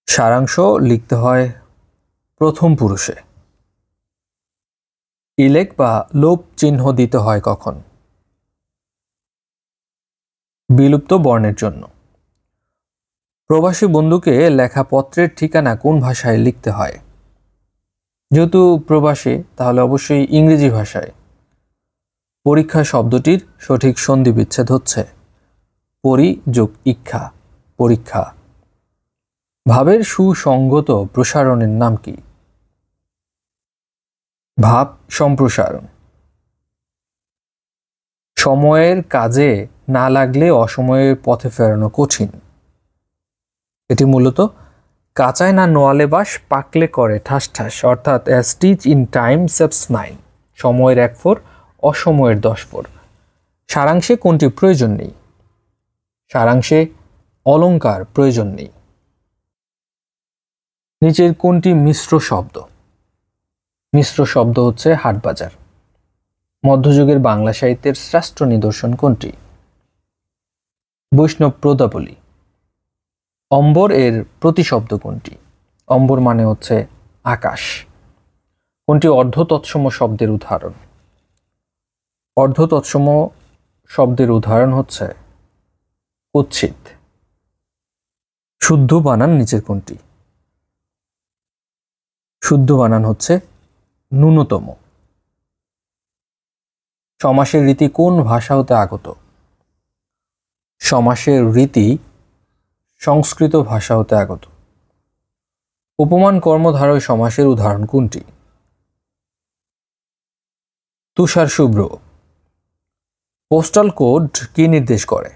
সারাংশ লিখতে হয় প্রথম পুরুষে। ইলেক বা লোপ চিহ্ন দিতে হয় কখন? বিলুপ্ত বর্ণের জন্য। প্রবাসী বন্ধুকে লেখা পত্রের ঠিকানা কোন ভাষায় লিখতে হয়? যেহেতু প্রবাসী তাহলে অবশ্যই ইংরেজি ভাষায়। পরীক্ষা শব্দটির সঠিক সন্ধি বিচ্ছেদ হচ্ছে পরি যোগ ইক্ষা, পরীক্ষা। ভাবের সুসংগত প্রসারণের নাম কি? ভাব সম্প্রসারণ। সময়ের কাজে না লাগলে অসময়ের পথে ফেরানো কঠিন। এটি মূলত কাঁচায় না নোয়ালে বাস, পাকলে করে ঠাস ঠাস, অর্থাৎ as teach in time saves 9। সময়ের 1 ফোর, অসময়ের 10 ফোর। সারাংশে কোনটি প্রয়োজন নেই? সারাংশে অলংকার প্রয়োজন নেই। নিচের কোনটি মিশ্র শব্দ? মিশ্র শব্দ হচ্ছে হাটবাজার। মধ্যযুগের বাংলা সাহিত্যের শ্রেষ্ঠ নিদর্শন কোনটি? বৈষ্ণব পদাবলী। অম্বর এর প্রতিশব্দ কোনটি? অম্বর মানে হচ্ছে আকাশ। কোনটি অর্ধ তৎসম শব্দের উদাহরণ? অর্ধ তৎসম শব্দের উদাহরণ হচ্ছে কুৎসিত। শুদ্ধ বানান নিচের কোনটি? শুদ্ধ বানান হচ্ছে ন্যূনতম। সমাসের রীতি কোন ভাষা হতে আগত? সমাসের রীতি সংস্কৃত ভাষা হতে আগত। উপমান কর্মধারয় সমাসের উদাহরণ কোনটি? তুষার শুভ্র। পোস্টাল কোড কি নির্দেশ করে?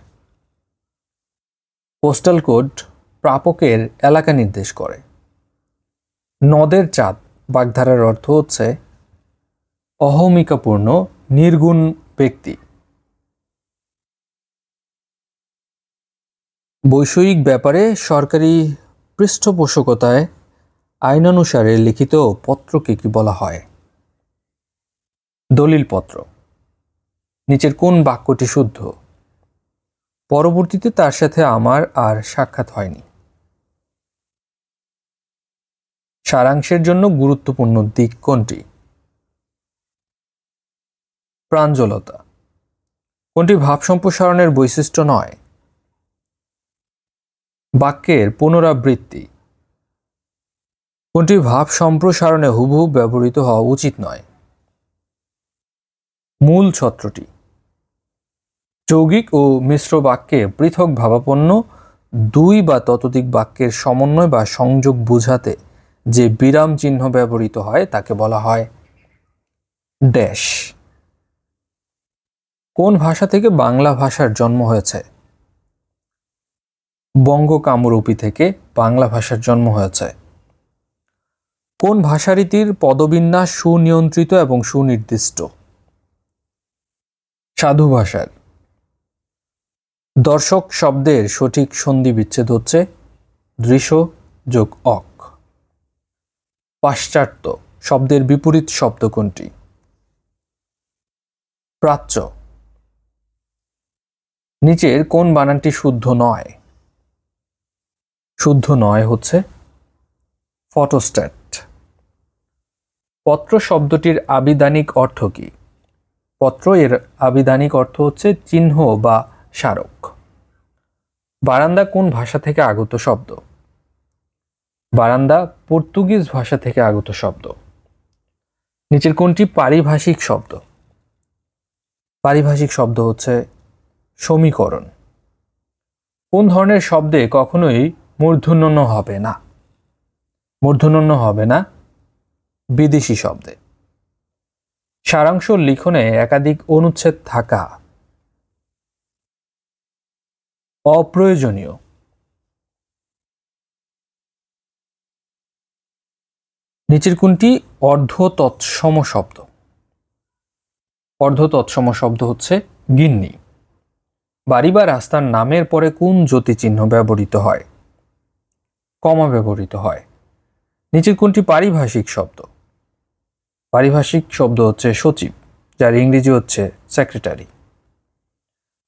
পোস্টাল কোড প্রাপকের এলাকা নির্দেশ করে। নদের চাঁদ বাগধারার অর্থ হচ্ছে অহমিকাপূর্ণ নির্গুণ ব্যক্তি। বৈষয়িক ব্যাপারে সরকারি পৃষ্ঠপোষকতায় আইনানুসারে লিখিত পত্রকে কি বলা হয়? দলিলপত্র। নিচের কোন বাক্যটি শুদ্ধ? পরবর্তীতে তার সাথে আমার আর সাক্ষাৎ হয়নি। সারাংশের জন্য গুরুত্বপূর্ণ দিক কোনটি? প্রাঞ্জলতা। কোনটি ভাব সম্প্রসারণের বৈশিষ্ট্য নয়? বাক্যের পুনরাবৃত্তি। কোনটি ভাব সম্প্রসারণে হুবহু ব্যবহৃত হওয়া উচিত নয়? মূল ছত্রটি। যৌগিক ও মিশ্র বাক্যে পৃথক ভাবাপন্ন দুই বা ততোধিক বাক্যের সমন্বয় বা সংযোগ বোঝাতে যে বিরাম চিহ্ন ব্যবহৃত হয় তাকে বলা হয় ড্যাশ। কোন ভাষা থেকে বাংলা ভাষার জন্ম হয়েছে? বঙ্গ কামরূপী থেকে বাংলা ভাষার জন্ম হয়েছে। কোন ভাষারীতির পদবিন্যাস সুনিয়ন্ত্রিত এবং সুনির্দিষ্ট? সাধু ভাষার। দর্শক শব্দের সঠিক সন্ধি বিচ্ছেদ হচ্ছে দৃশ্য যোগ অক। পাশ্চাত্য শব্দের বিপরীত শব্দ কোনটি? প্রাচ্য। নিচের কোন বানানটি শুদ্ধ নয়? শুদ্ধ নয় হচ্ছে ফটোস্ট্যাট। পত্র শব্দটির আবিধানিক অর্থ কি? পত্র এর আবিধানিক অর্থ হচ্ছে চিহ্ন বা স্মারক। বারান্দা কোন ভাষা থেকে আগত শব্দ? বারান্দা পর্তুগিজ ভাষা থেকে আগত শব্দ। নিচের কোনটি পারিভাষিক শব্দ? পারিভাষিক শব্দ হচ্ছে সমীকরণ। কোন ধরনের শব্দে কখনোই মূর্ধন্য হবে না? মূর্ধন্য হবে না বিদেশি শব্দে। সারাংশ লিখনে একাধিক অনুচ্ছেদ থাকা অপ্রয়োজনীয়। নিচের কোনটি অর্ধ তৎসম শব্দ? অর্ধ তৎসম শব্দ হচ্ছে গিন্নি। বাড়ি বা রাস্তার নামের পরে কোন জ্যোতিচিহ্ন ব্যবহৃত হয়? কমা ব্যবহৃত হয়। নিচের কোনটি পারিভাষিক শব্দ? পারিভাষিক শব্দ হচ্ছে সচিব, যার ইংরেজি হচ্ছে সেক্রেটারি।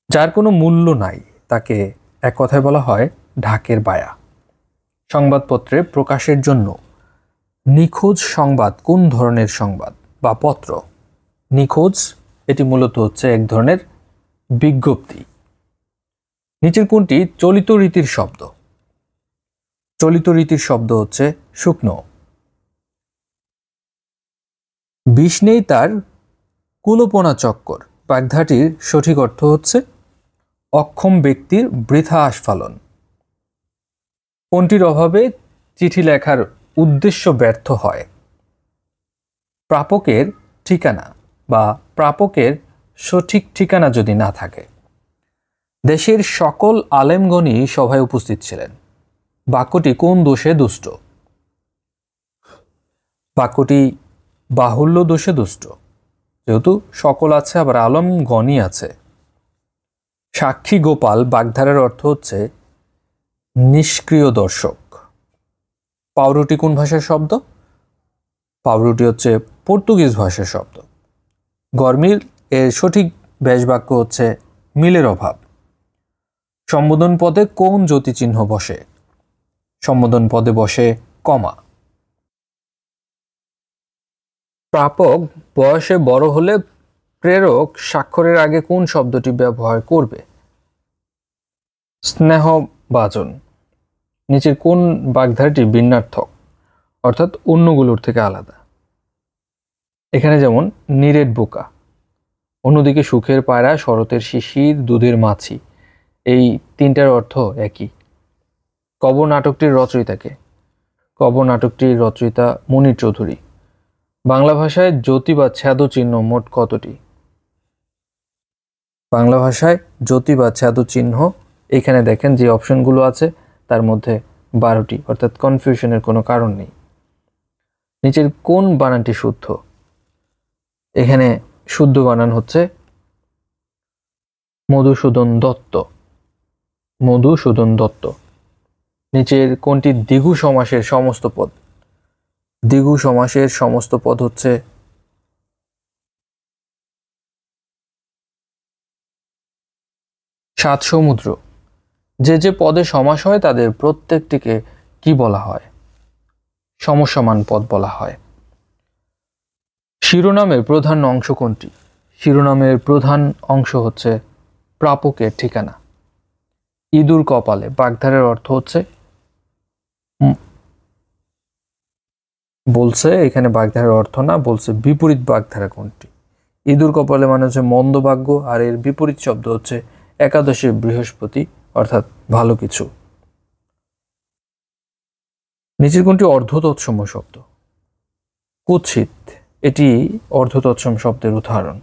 যার কোনো মূল্য নাই তাকে এক কথায় বলা হয় ঢাকের বায়া। সংবাদপত্রে প্রকাশের জন্য নিখোঁজ সংবাদ কোন ধরনের সংবাদ বা পত্র? নিখোঁজ এটি মূলত হচ্ছে এক ধরনের বিজ্ঞপ্তি। নিচের কোনটি চলিত রীতির শব্দ? চলিত রীতির শব্দ হচ্ছে শুকনো। বিষ নেই তার কুলোপনা চক্কর বাগধাটির সঠিক অর্থ হচ্ছে অক্ষম ব্যক্তির বৃথা আস্ফালন। কোনটির অভাবে চিঠি লেখার উদ্দেশ্য ব্যর্থ হয়? প্রাপকের ঠিকানা বা প্রাপকের সঠিক ঠিকানা যদি না থাকে। দেশের সকল আলেমগণই সভায় উপস্থিত ছিলেন। বাক্যটি কোন দোষে দুষ্ট? বাক্যটি বাহুল্য দোষে দুষ্ট, যেহেতু সকল আছে আবার আলমগণই আছে। সাক্ষী গোপাল বাগধারার অর্থ হচ্ছে নিষ্ক্রিয় দর্শক। পাউরুটি কোন ভাষার শব্দ? পাউরুটি হচ্ছে পর্তুগিজ ভাষার শব্দ। গরমিল এর সঠিক ব্যাস বাক্য হচ্ছে মিলের অভাব। সম্বোধন পদে কোন জ্যোতি চিহ্ন বসে? সম্বোধন পদে বসে কমা। প্রাপক বয়সে বড় হলে প্রেরক স্বাক্ষরের আগে কোন শব্দটি ব্যবহার করবে? স্নেহভাজন। নিচের কোন বাগধারাটি ভিন্নার্থক অর্থাৎ অন্যগুলোর থেকে আলাদা? এখানে যেমন নিরেট বোকা, অন্যদিকে সুখের পায়রা, শরতের শিশির, দুধের মাছি, এই তিনটার অর্থ একই। কবর নাটকটির রচয়িতাকে? কবর নাটকটির রচয়িতা মনির চৌধুরী। বাংলা ভাষায় জ্যোতি বা ছ্যাদো চিহ্ন মোট কতটি? বাংলা ভাষায় জ্যোতি বা ছ্যাদো চিহ্ন এখানে দেখেন যে অপশনগুলো আছে তার মধ্যে 12টি, অর্থাৎ কনফিউশনের কোনো কারণ নেই। নিচের কোন বানানটি শুদ্ধ? এখানে শুদ্ধ বানান হচ্ছে মধুসূদন দত্ত। মধুসূদন দত্ত। নিচের কোনটি দ্বিগু সমাসের সমস্ত পদ? দ্বিগু সমাসের সমস্ত পদ হচ্ছে সাত সমুদ্র। যে যে পদে সমাস হয় তাদের প্রত্যেকটিকে কি বলা হয়? সমসমান পদ বলা হয়। শিরোনামের প্রধান অংশ কোনটি? শিরোনামের প্রধান অংশ হচ্ছে প্রাপকের ঠিকানা। ইঁদুর কপালে বাগধারার অর্থ হচ্ছে বলছে এখানে বাগধারার অর্থ না, বলছে বিপরীত বাগধারা কোনটি? ইঁদুর কপালে মানে হচ্ছে মন্দ ভাগ্য, আর এর বিপরীত শব্দ হচ্ছে একাদশে বৃহস্পতি, অর্থাৎ ভালো কিছু। নিচের কোনটি অর্ধ তৎসম শব্দ? কুৎসিত, এটি অর্ধ তৎসম শব্দের উদাহরণ।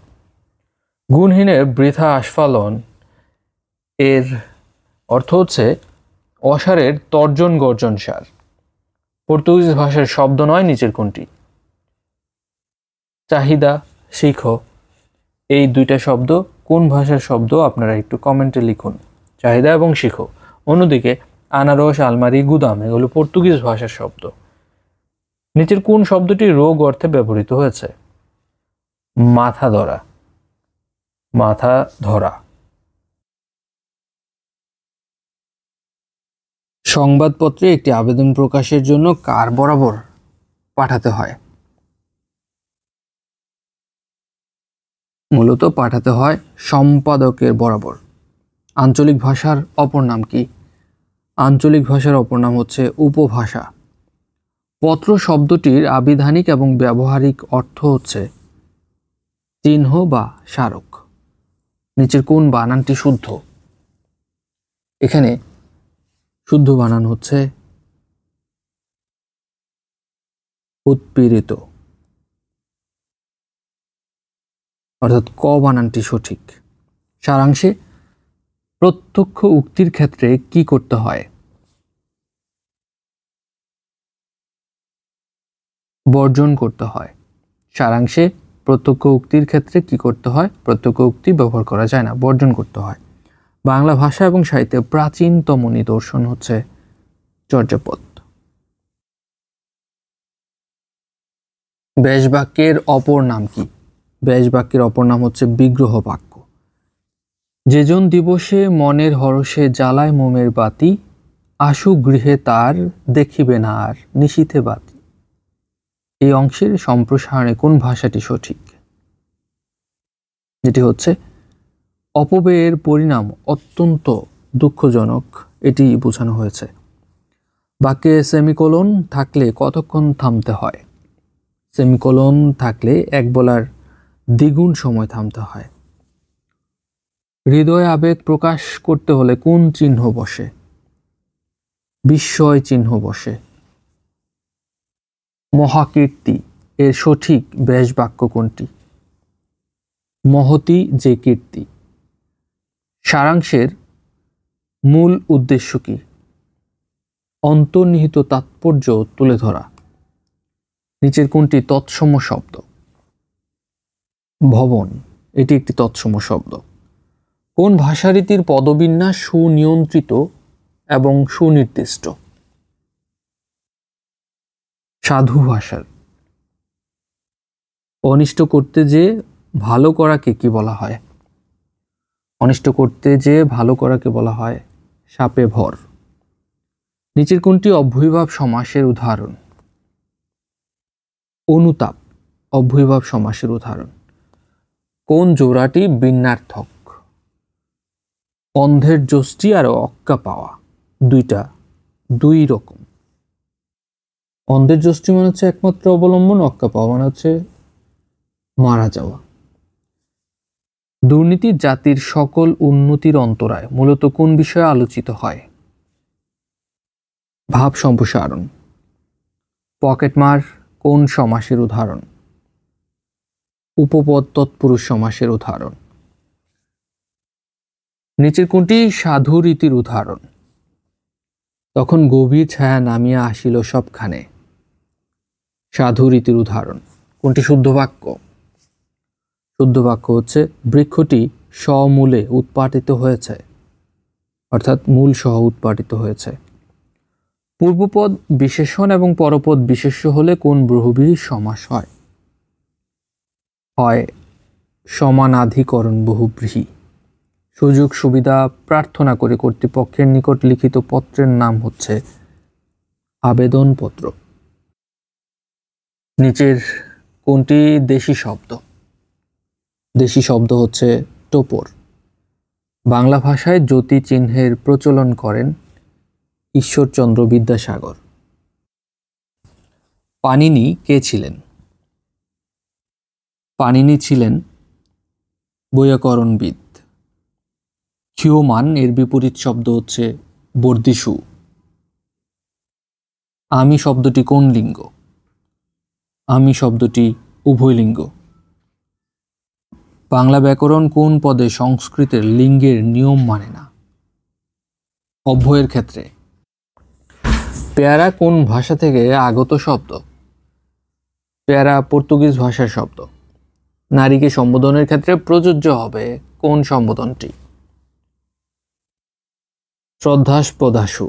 গুণহীনের বৃথা আস্ফালন এর অর্থ হচ্ছে অসারের তর্জন গর্জন সার। পর্তুগিজ ভাষার শব্দ নয় নিচের কোনটি? চাহিদা, শিখো, এই দুইটা শব্দ কোন ভাষার শব্দ আপনারা একটু কমেন্টে লিখুন। চাহিদা এবং শিখো। অন্যদিকে আনারস, আলমারি, গুদাম এগুলো পর্তুগিজ ভাষার শব্দ। নিচের কোন শব্দটি রোগ অর্থে ব্যবহৃত হয়েছে? মাথা ধরা। মাথা ধরা। সংবাদপত্রে একটি আবেদন প্রকাশের জন্য কার বরাবর পাঠাতে হয়? মূলত পাঠাতে হয় সম্পাদকের বরাবর। আঞ্চলিক ভাষার অপর নাম কি? আঞ্চলিক ভাষার অপর নাম হচ্ছে উপভাষা। পত্র শব্দটির আবিধানিক এবং ব্যবহারিক অর্থ হচ্ছে চিহ্ন বা স্মারক। নিচের কোন বানানটি শুদ্ধ? এখানে শুদ্ধ বানান হচ্ছে উৎপীড়িত, অর্থাৎ ক বানানটি সঠিক। সারাংশে প্রত্যক্ষ উক্তির ক্ষেত্রে কি করতে হয়? বর্জন করতে হয়। সারাংশে প্রত্যক্ষ উক্তির ক্ষেত্রে কি করতে হয়? প্রত্যক্ষ উক্তি ব্যবহার করা যায় না, বর্জন করতে হয়। বাংলা ভাষা এবং সাহিত্যে প্রাচীনতম নিদর্শন হচ্ছে চর্যাপদ। ব্যাস বাক্যের অপর নাম কি? ব্যাস বাক্যের অপর নাম হচ্ছে বিগ্রহ বাক্য। যেজন দিবসে মনের হরষে জ্বালায় মোমের বাতি, আশু গৃহে তার দেখিবে না আর নিশীথে বাতি। এই অংশের সম্প্রসারণে কোন ভাষাটি সঠিক? যেটি হচ্ছে অপব্যয়ের পরিণাম অত্যন্ত দুঃখজনক, এটি বোঝানো হয়েছে। বাক্যে সেমিকোলন থাকলে কতক্ষণ থামতে হয়? সেমিকোলন থাকলে এক বলার দ্বিগুণ সময় থামতে হয়। হৃদয় আবেগ প্রকাশ করতে হলে কোন চিহ্ন বসে? বিস্ময় চিহ্ন বসে। মহাকীর্তি এর সঠিক ব্যাস বাক্য কোনটি? মহতি যে কীর্তি। সারাংশের মূল উদ্দেশ্য কি? অন্তর্নিহিত তাৎপর্য তুলে ধরা। নিচের কোনটি তৎসম শব্দ? ভবন, এটি একটি তৎসম শব্দ। কোন ভাষারীতির পদবিন্যাস সুনিয়ন্ত্রিত এবং সুনির্দিষ্ট? সাধু ভাষার। অনিষ্ট করতে যে ভালো করাকে কি বলা হয়? অনিষ্ট করতে যে ভালো করাকে বলা হয় শাপে ভর। নিচের কোনটি অব্যয়ীভাব সমাসের উদাহরণ? অনুতাপ অব্যয়ীভাব সমাসের উদাহরণ। কোন জোড়াটি ভিন্নার্থক? অন্ধের যষ্টি আর অক্কা পাওয়া, দুই রকম। অন্ধের যষ্টি মানে হচ্ছে একমাত্র অবলম্বন, অক্কা পাওয়া মানে হচ্ছে মারা যাওয়া। দুর্নীতি জাতির সকল উন্নতির অন্তরায় মূলত কোন বিষয়ে আলোচিত হয়? ভাব সম্প্রসারণ। পকেটমার কোন সমাসের উদাহরণ? উপপদ তৎপুরুষ সমাসের উদাহরণ। নিচের কোনটি সাধু রীতির উদাহরণ? তখন গভীর ছায়া নামিয়া আসিল সবখানে, সাধু রীতির উদাহরণ। কোনটি শুদ্ধ বাক্য? শুদ্ধ বাক্য হচ্ছে বৃক্ষটি সমূলে উৎপাটিত হয়েছে, অর্থাৎ মূল সহ উৎপাটিত হয়েছে। পূর্বপদ বিশেষণ এবং পরপদ বিশেষ্য হলে কোন বহুব্রীহি সমাস হয়? হয় সমানাধিকরণ বহুব্রীহি। সুযোগ সুবিধা প্রার্থনা করে কর্তৃপক্ষের নিকট লিখিত পত্রের নাম হচ্ছে আবেদনপত্র। নিচের কোনটি দেশি শব্দ? দেশি শব্দ হচ্ছে টোপর। বাংলা ভাষায় জ্যোতি চিহ্নের প্রচলন করেন ঈশ্বরচন্দ্র বিদ্যাসাগর। পাণিনি কে ছিলেন? পাণিনি ছিলেন বৈয়াকরণবিদ। ক্ষীয়মান এর বিপরীত শব্দ হচ্ছে বর্ধিষ্ণু। আমি শব্দটি কোন লিঙ্গ? আমি শব্দটি উভয় লিঙ্গ। বাংলা ব্যাকরণ কোন পদে সংস্কৃতের লিঙ্গের নিয়ম মানে না? অভ্যয়ের ক্ষেত্রে। পেয়ারা কোন ভাষা থেকে আগত শব্দ? পেয়ারা পর্তুগিজ ভাষার শব্দ। নারীকে সম্বোধনের ক্ষেত্রে প্রযোজ্য হবে কোন সম্বোধনটি? শ্রদ্ধাস্পদাসু।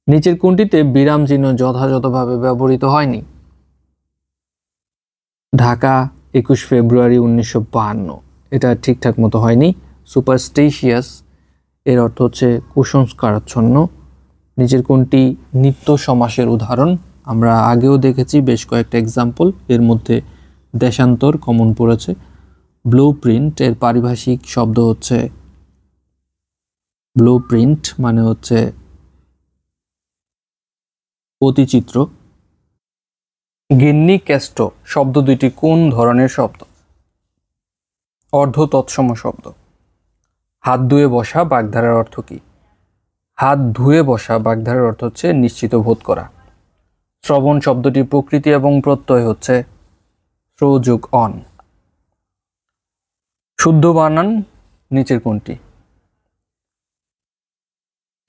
নিচের কোনটিতে বিরাম চিহ্ন যথাযথভাবে ব্যবহৃত হয়নি? ঢাকা 21 ফেব্রুয়ারি 1952, এটা ঠিকঠাক মতো হয়নি। সুপারস্টিশিয়াস এর অর্থ হচ্ছে কুসংস্কারাচ্ছন্ন। নিচের কোনটি নিত্য সমাসের উদাহরণ? আমরা আগেও দেখেছি বেশ কয়েকটা এক্সাম্পল, এর মধ্যে দেশান্তর কমন পড়েছে। ব্লু প্রিন্ট এর পারিভাষিক শব্দ হচ্ছে ব্লু প্রিন্ট মানে হচ্ছে অতিচিত্র। গিন্নি কেষ্ট শব্দ দুইটি কোন ধরনের শব্দ? অর্ধ তৎসম শব্দ। হাত ধুয়ে বসা বাগধারার অর্থ কি? হাত ধুয়ে বসা বাগধারার অর্থ হচ্ছে নিশ্চিত বোধ করা। শ্রবণ শব্দটির প্রকৃতি এবং প্রত্যয় হচ্ছে শ্রো যোগ অন। শুদ্ধ বানান নিচের কোনটি?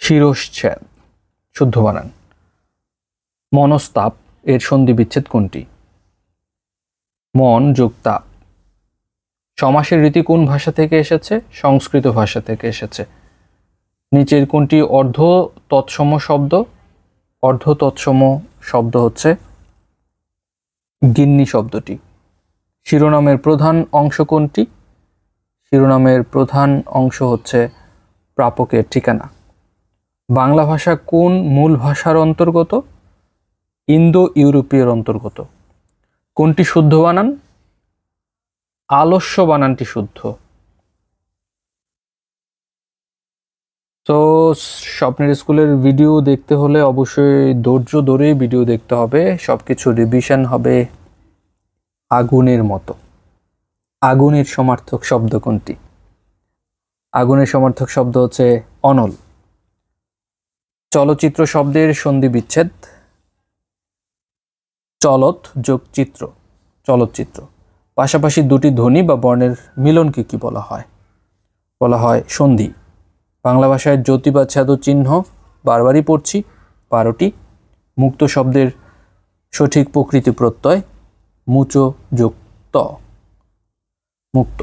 শিরশ্ছেদ শুদ্ধ বানান। মনস্তাপ এর সন্ধি বিচ্ছেদ কোনটি? মন যোগ তাপ। সমাসের রীতি কোন ভাষা থেকে এসেছে? সংস্কৃত ভাষা থেকে এসেছে। নিচের কোনটি অর্ধ তৎসম শব্দ? অর্ধ তৎসম শব্দ হচ্ছে গিন্নি শব্দটি। শিরোনামের প্রধান অংশ কোনটি? শিরোনামের প্রধান অংশ হচ্ছে প্রাপকের ঠিকানা। বাংলা ভাষা কোন মূল ভাষার অন্তর্গত? ইন্দো ইউরোপীয় অন্তর্গত। কোনটি শুদ্ধ বানান? আলস্য বানানটি শুদ্ধ। তো স্বপ্নের স্কুলের ভিডিও দেখতে হলে অবশ্যই ধৈর্য ধরে ভিডিও দেখতে হবে। সবকিছু রিভিশন হবে আগুনের মতো। আগুনের সমার্থক শব্দ কোনটি? আগুনের সমার্থক শব্দ হচ্ছে অনল। চলচ্চিত্র শব্দের সন্ধি বিচ্ছেদ চলত যোগ চিত্র, চলচ্চিত্র। পাশাপাশি দুটি ধ্বনি বা বর্ণের মিলনকে কি বলা হয়? বলা হয় সন্ধি। বাংলা ভাষায় জ্যোতি বা ছাদ চিহ্ন বারবারই পড়ছি 12টি। মুক্ত শব্দের সঠিক প্রকৃতি প্রত্যয় মুচো যোগ ত, মুক্ত।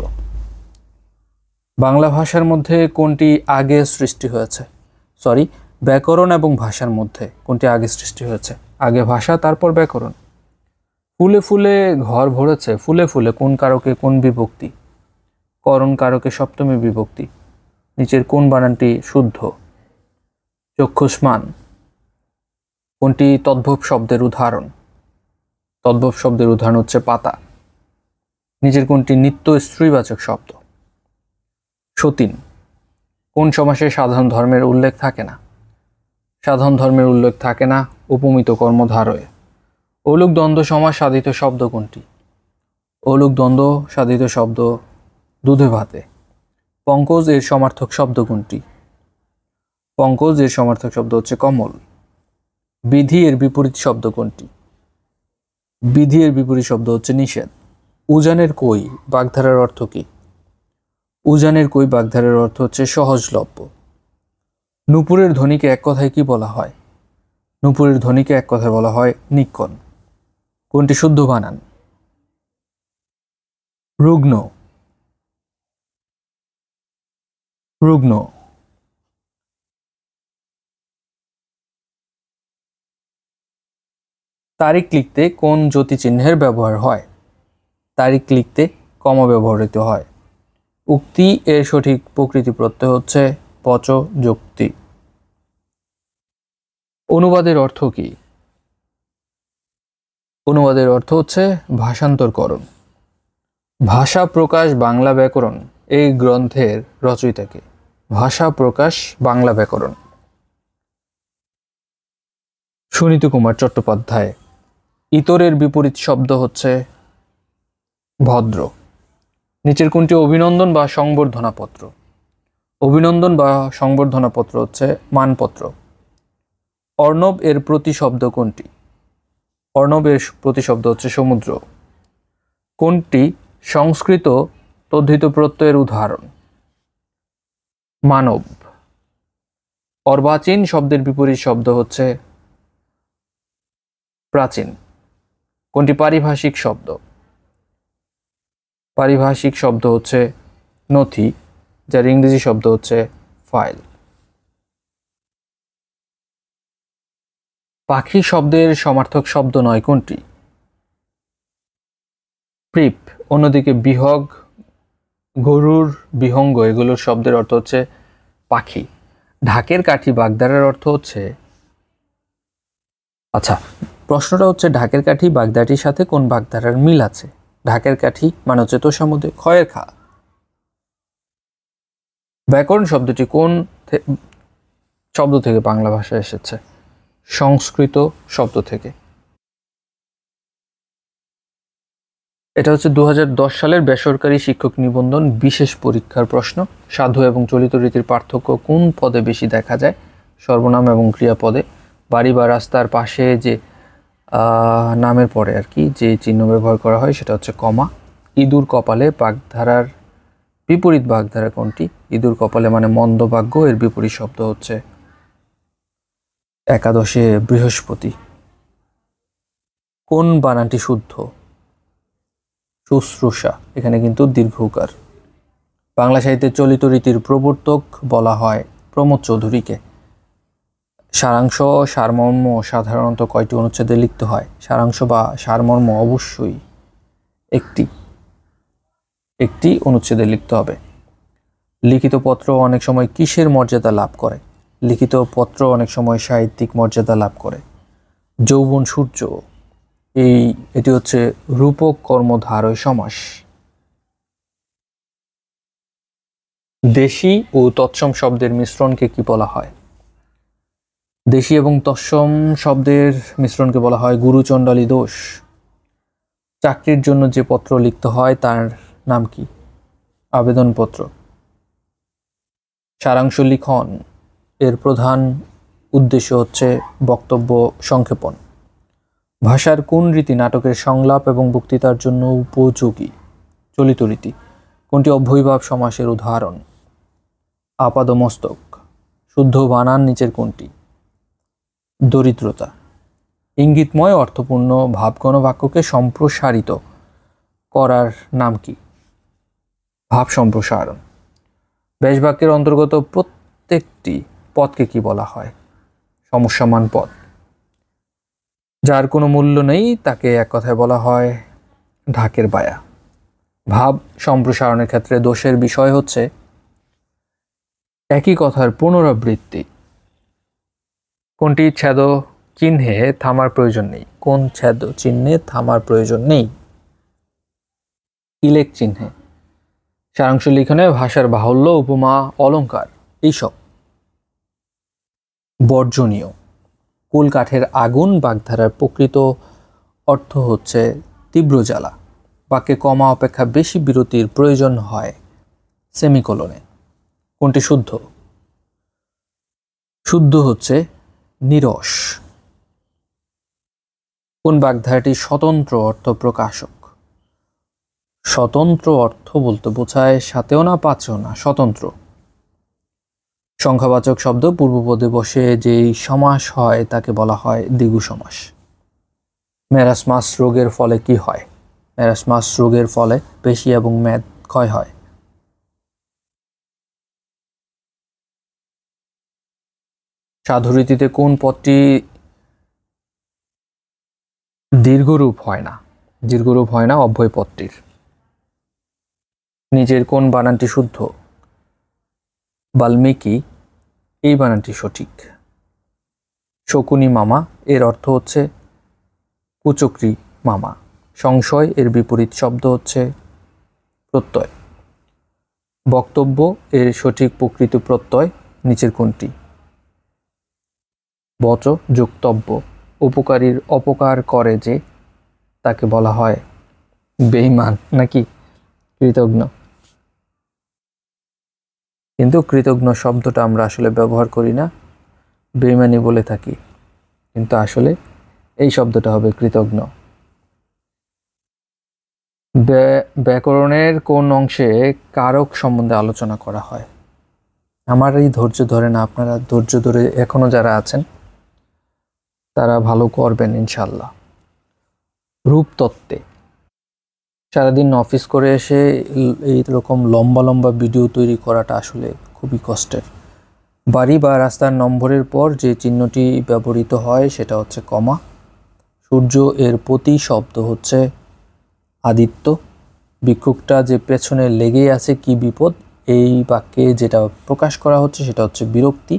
বাংলা ভাষার মধ্যে কোনটি আগে সৃষ্টি হয়েছে? ব্যাকরণ এবং ভাষার মধ্যে কোনটি আগে সৃষ্টি হয়েছে? আগে ভাষা তারপর ব্যাকরণ। ফুলে ফুলে ঘর ভরেছে, ফুলে ফুলে কোন কারকে কোন বিভক্তি? করণ কারকে সপ্তমী বিভক্তি। নিচের কোন বানানটি শুদ্ধ? চক্ষুষ্মান কোনটি তদ্ভব শব্দের উদাহরণ? তদ্ভব শব্দের উদাহরণ হচ্ছে পাতা। নিচের কোনটি নিত্য স্ত্রীবাচক শব্দ? সতীন কোন সমাসে সাধারণ ধর্মের উল্লেখ থাকে না? সাধারণ ধর্মের উল্লেখ থাকে না উপমিত কর্মধারয়ে। অলুক দ্বন্দ্ব সমাস সাধিত শব্দ কোনটি? অলুক দ্বন্দ্ব সাধিত শব্দ দুধে ভাতে। পঙ্কজ এর সমার্থক শব্দ কোনটি? পঙ্কজ এর সমার্থক শব্দ হচ্ছে কমল। বিধি এর বিপরীত শব্দ কোনটি? বিধি এর বিপরীত শব্দ হচ্ছে নিষেধ। উজানের কই বাগধারার অর্থ কি? উজানের কই বাগধারার অর্থ হচ্ছে সহজলভ্য। নূপুরের ধ্বনিকে এক কথায় কি বলা হয়? নূপুরের ধ্বনিকে এক কথায় বলা হয় নিক্কণ। কোনটি শুদ্ধ বানান? রুগ্ন। রুগ্ন। তারিখ লিখতে কোন জ্যোতি চিহ্নের ব্যবহার হয়? তারিখ লিখতে কমা ব্যবহৃত হয়। উক্তি এর সঠিক প্রকৃতি প্রত্যয় হচ্ছে পচ যুক্তি। অনুবাদের অর্থ কি? অনুবাদের অর্থ হচ্ছে ভাষান্তরকরণ। ভাষা প্রকাশ বাংলা ব্যাকরণ এই গ্রন্থের রচয়িতাকে? ভাষা প্রকাশ বাংলা ব্যাকরণ। সুনীত কুমার চট্টোপাধ্যায়। ইতরের বিপরীত শব্দ হচ্ছে ভদ্র। নিচের কোনটি অভিনন্দন বা সংবর্ধনা পত্র? অভিনন্দন বা সংবর্ধনা পত্র হচ্ছে মানপত্র। অর্ণব এর প্রতিশব্দ কোনটি? অর্ণব এর প্রতিশব্দ হচ্ছে সমুদ্র। কোনটি সংস্কৃত তদ্ধিত প্রত্যয়ের উদাহরণ? মানব। অর্বাচীন শব্দের বিপরীত শব্দ হচ্ছে প্রাচীন। কোনটি পারিভাষিক শব্দ? পারিভাষিক শব্দ হচ্ছে নথি, যার ইংরেজি শব্দ হচ্ছে ফাইল। পাখি শব্দের সমার্থক শব্দ নয় কোনটি? প্রিপ। অন্যদিকে বিহগ, গরুর, বিহঙ্গ এগুলোর শব্দের অর্থ হচ্ছে পাখি। ঢাকের কাঠি বাগধারার অর্থ হচ্ছে, আচ্ছা প্রশ্নটা হচ্ছে ঢাকের কাঠি বাগধাটির সাথে কোন বাগধারার মিল আছে? ঢাকের কাঠি মানে হচ্ছে তোষার মধ্যে খয়ের খা। ব্যাকরণ শব্দটি কোন শব্দ থেকে বাংলা ভাষায় এসেছে? সংস্কৃত শব্দ থেকে। এটা হচ্ছে 2010 সালের বেসরকারি শিক্ষক নিবন্ধন বিশেষ পরীক্ষার প্রশ্ন। সাধু এবং চলিত রীতির পার্থক্য কোন পদে বেশি দেখা যায়? সর্বনাম এবং ক্রিয়াপদে। বাড়ি বা রাস্তার পাশে যে নামের পরে আর কি যে চিহ্ন ব্যবহার করা হয় সেটা হচ্ছে কমা। ইঁদুর কপালে বাগধারার বিপরীত বাগধারা কোনটি? ইঁদুর কপালে মানে মন্দ ভাগ্য, এর বিপরীত শব্দ হচ্ছে একাদশে বৃহস্পতি। কোন বানানটি শুদ্ধ? শুশ্রূষা, এখানে কিন্তু দীর্ঘকার। বাংলা সাহিত্যে চলিত রীতির প্রবর্তক বলা হয় প্রমোদ চৌধুরীকে। সারাংশ সারমর্ম সাধারণত কয়টি অনুচ্ছেদে লিখতে হয়? সারাংশ বা সারমর্ম অবশ্যই একটি অনুচ্ছেদে লিখতে হবে। লিখিত পত্র অনেক সময় কিসের মর্যাদা লাভ করে? লিখিত পত্র অনেক সময় সাহিত্যিক মর্যাদা লাভ করে। যৌবন সূর্য এটি হচ্ছে রূপক কর্মধারয় সমাস। দেশি ও তৎসম শব্দের মিশ্রণকে কি বলা হয়? দেশি এবং তৎসম শব্দের মিশ্রণকে বলা হয় গুরুচণ্ডালী দোষ। চাকরির জন্য যে পত্র লিখতে হয় তার নাম কি? আবেদনপত্র। সারাংশ লিখন এর প্রধান উদ্দেশ্য হচ্ছে বক্তব্য সংক্ষেপণ। ভাষার কোন রীতি নাটকের সংলাপ এবং বক্তৃতার জন্য উপযোগী? চলিত রীতি। কোনটি অব্যয়ীভাব সমাসের উদাহরণ? আপাদমস্তক। শুদ্ধ বানান নিচের কোনটি? দরিদ্রতা। ইঙ্গিতময় অর্থপূর্ণ ভাবগণ বাক্যকে সম্প্রসারিত করার নাম কি? ভাব সম্প্রসারণ। ব্যাসবাক্যের অন্তর্গত প্রত্যেকটি পদকে কি বলা হয়? সমস্যামান পদ। যার কোনো মূল্য নেই তাকে এক কথায় বলা হয় ঢাকের বায়া। ভাব সম্প্রসারণের ক্ষেত্রে দোষের বিষয় হচ্ছে একই কথার পুনরাবৃত্তি। কোনটি ছেদ চিহ্নে থামার প্রয়োজন নেই? কোন ছেদ চিহ্নে থামার প্রয়োজন নেই? ইলেক চিহ্নে। সারাংশ লিখনে ভাষার বাহুল্য, উপমা, অলঙ্কার এইসব বর্জনীয়। কুল কাঠের আগুন বাগধারার প্রকৃত অর্থ হচ্ছে তীব্র জ্বালা। বাক্যে কমা অপেক্ষা বেশি বিরতির প্রয়োজন হয় সেমিকোলনে। কোনটি শুদ্ধ? শুদ্ধ হচ্ছে নিরস। কোন বাগধারাটি স্বতন্ত্র অর্থ প্রকাশক? স্বতন্ত্র অর্থ বলতে বোঝায় সাতেও না পাঁচেও না, স্বতন্ত্র। সংখ্যাবাচক শব্দ পূর্বপদে বসে যেই সমাস হয় তাকে বলা হয় দ্বিগু সমাস। ম্যারাসমাস রোগের ফলে কি হয়? ম্যারাসমাস রোগের ফলে পেশি এবং মেদ ক্ষয় হয়। সাধুরীতিতে কোন পদটি দীর্ঘরূপ হয় না? দীর্ঘরূপ হয় না অব্যয় পদটির। নিজের কোন বানানটি শুদ্ধ? বাল্মীকি, এই বানানটি সঠিক। শকুনি মামা এর অর্থ হচ্ছে কুচক্রী মামা। সংশয় এর বিপরীত শব্দ হচ্ছে প্রত্যয়। বক্তব্য এর সঠিক প্রকৃত প্রত্যয় নিচের কোনটি? বচ যোক্তব্য। উপকারীর অপকার করে যে তাকে বলা হয় বেঈমান নাকি কৃতজ্ঞ? কিন্তু কৃতজ্ঞ শব্দটা আমরা আসলে ব্যবহার করি না, বেঈমানি বলে থাকি, কিন্তু আসলে এই শব্দটা হবে কৃতজ্ঞ। ব্যাকরণের কোন অংশে কারক সম্বন্ধে আলোচনা করা হয়? আমার এই ধৈর্য ধরে না, আপনারা ধৈর্য ধরে এখনো যারা আছেন তারা ভালো করবেন ইনশাল্লাহ। রূপতত্ত্বে। সারাদিন অফিস করে এসে এইরকম লম্বা লম্বা ভিডিও তৈরি করাটা আসলে খুবই কষ্টের। বাড়ি বা রাস্তার নম্বরের পর যে চিহ্নটি ব্যবহৃত হয় সেটা হচ্ছে কমা। সূর্য এর প্রতি শব্দ হচ্ছে আদিত্য। ভিক্ষুকটা যে পেছনে লেগেই আছে কি বিপদ, এই বাক্যে যেটা প্রকাশ করা হচ্ছে সেটা হচ্ছে বিরক্তি।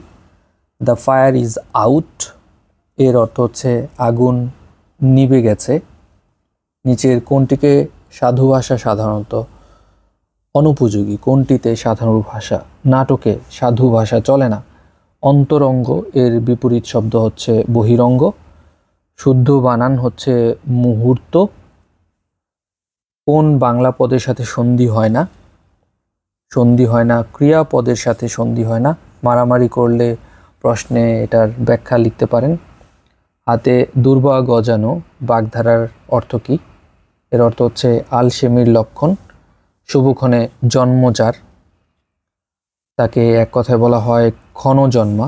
দ্য ফায়ার ইজ আউট এর অর্থ হচ্ছে আগুন নিভে গেছে। নিচের কোনটিকে সাধু ভাষা সাধারণত অনুপযোগী? কোনটিতে সাধারণ ভাষা? নাটকে সাধু ভাষা চলে না। অন্তরঙ্গ এর বিপরীত শব্দ হচ্ছে বহিরঙ্গ। শুদ্ধ বানান হচ্ছে মুহূর্ত। কোন বাংলা পদের সাথে সন্ধি হয় না? সন্ধি হয় না, ক্রিয়াপদের সাথে সন্ধি হয় না। মারামারি করলে প্রশ্নে এটার ব্যাখ্যা লিখতে পারেন। হাতে দুর্বা গজানো বাগধারার অর্থ কি? এর অর্থ হচ্ছে আলসেমির লক্ষণ। শুভক্ষণে জন্মজার তাকে এক কথায় বলা হয় ক্ষণজন্মা।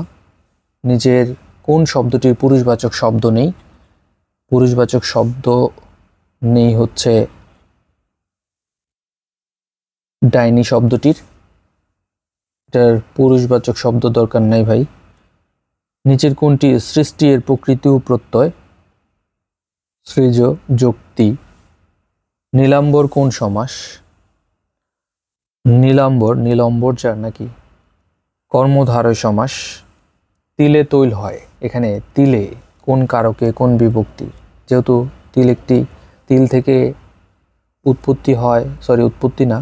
নিজের কোন শব্দটির পুরুষবাচক শব্দ নেই? পুরুষবাচক শব্দ নেই হচ্ছে ডাইনি শব্দটির। এটার পুরুষবাচক শব্দ দরকার নাই ভাই। নিচের কোনটি সৃষ্টি এর প্রকৃতি ও প্রত্যয়? সৃজ যুক্তি। নীলাম্বর কোন সমাস? নীলম্বর যার নাকি কর্মধারয় সমাস। তিলে তৈল হয়, এখানে তিলে কোন কারকে কোন বিভক্তি? যেহেতু তিল থেকে উৎপত্তি না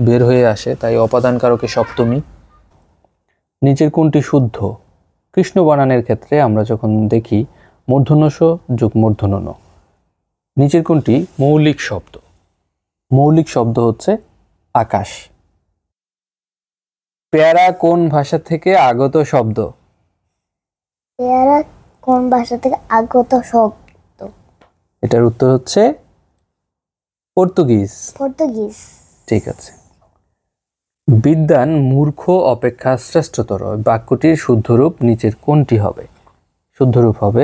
বের হয়ে আসে, তাই অপাদান কারকে সপ্তমী। নিচের কোনটি শুদ্ধ? কৃষ্ণ বানানের ক্ষেত্রে আমরা যখন দেখি মূর্ধন্য যোগ মূর্ধন্য ন। নিচের কোনটি মৌলিক শব্দ? মৌলিক শব্দ হচ্ছে আকাশ। পেয়ারা কোন ভাষা থেকে আগত শব্দ? পেয়ারা কোন ভাষা থেকে আগত শব্দ? এটার উত্তর হচ্ছে পর্তুগিজ। ঠিক আছে। বিদ্বান মূর্খ অপেক্ষা শ্রেষ্ঠতর বাক্যটির শুদ্ধরূপ নিচের কোনটি হবে? শুদ্ধরূপ হবে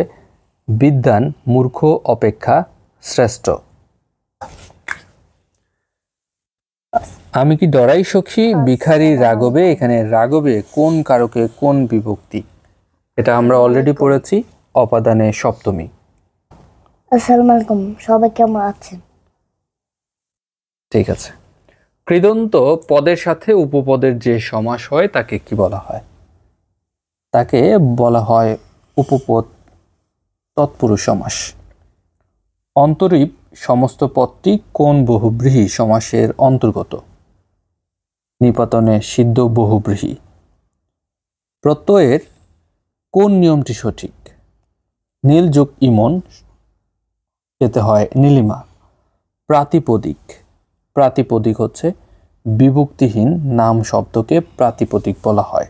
বিদ্বান মূর্খ অপেক্ষা শ্রেষ্ঠ। আমি কি ডরাই সখী ভিখারি রাগবে, এখানে রাগবে কোন কারকে কোন বিভক্তি? এটা আমরা অলরেডি পড়েছি, অপাদানে সপ্তমী। আসসালামু আলাইকুম, সবাই কেমন আছেন? ঠিক আছে। কৃদন্ত পদের সাথে উপপদের যে সমাস হয় তাকে কি বলা হয়? তাকে বলা হয় উপপদ তৎপুরুষ সমাস। অন্তরীপ সমস্ত পদটি কোন বহুব্রীহি সমাসের অন্তর্গত? নিপাতনে সিদ্ধ বহুব্রীহি। প্রত্যয়ের কোন নিয়মটি সঠিক? নীল যোগ ইমন পেতে হয় নীলিমা। প্রাতিপদিক। প্রাতিপদিক হচ্ছে বিভক্তিহীন নাম শব্দকে প্রাতিপদিক বলা হয়।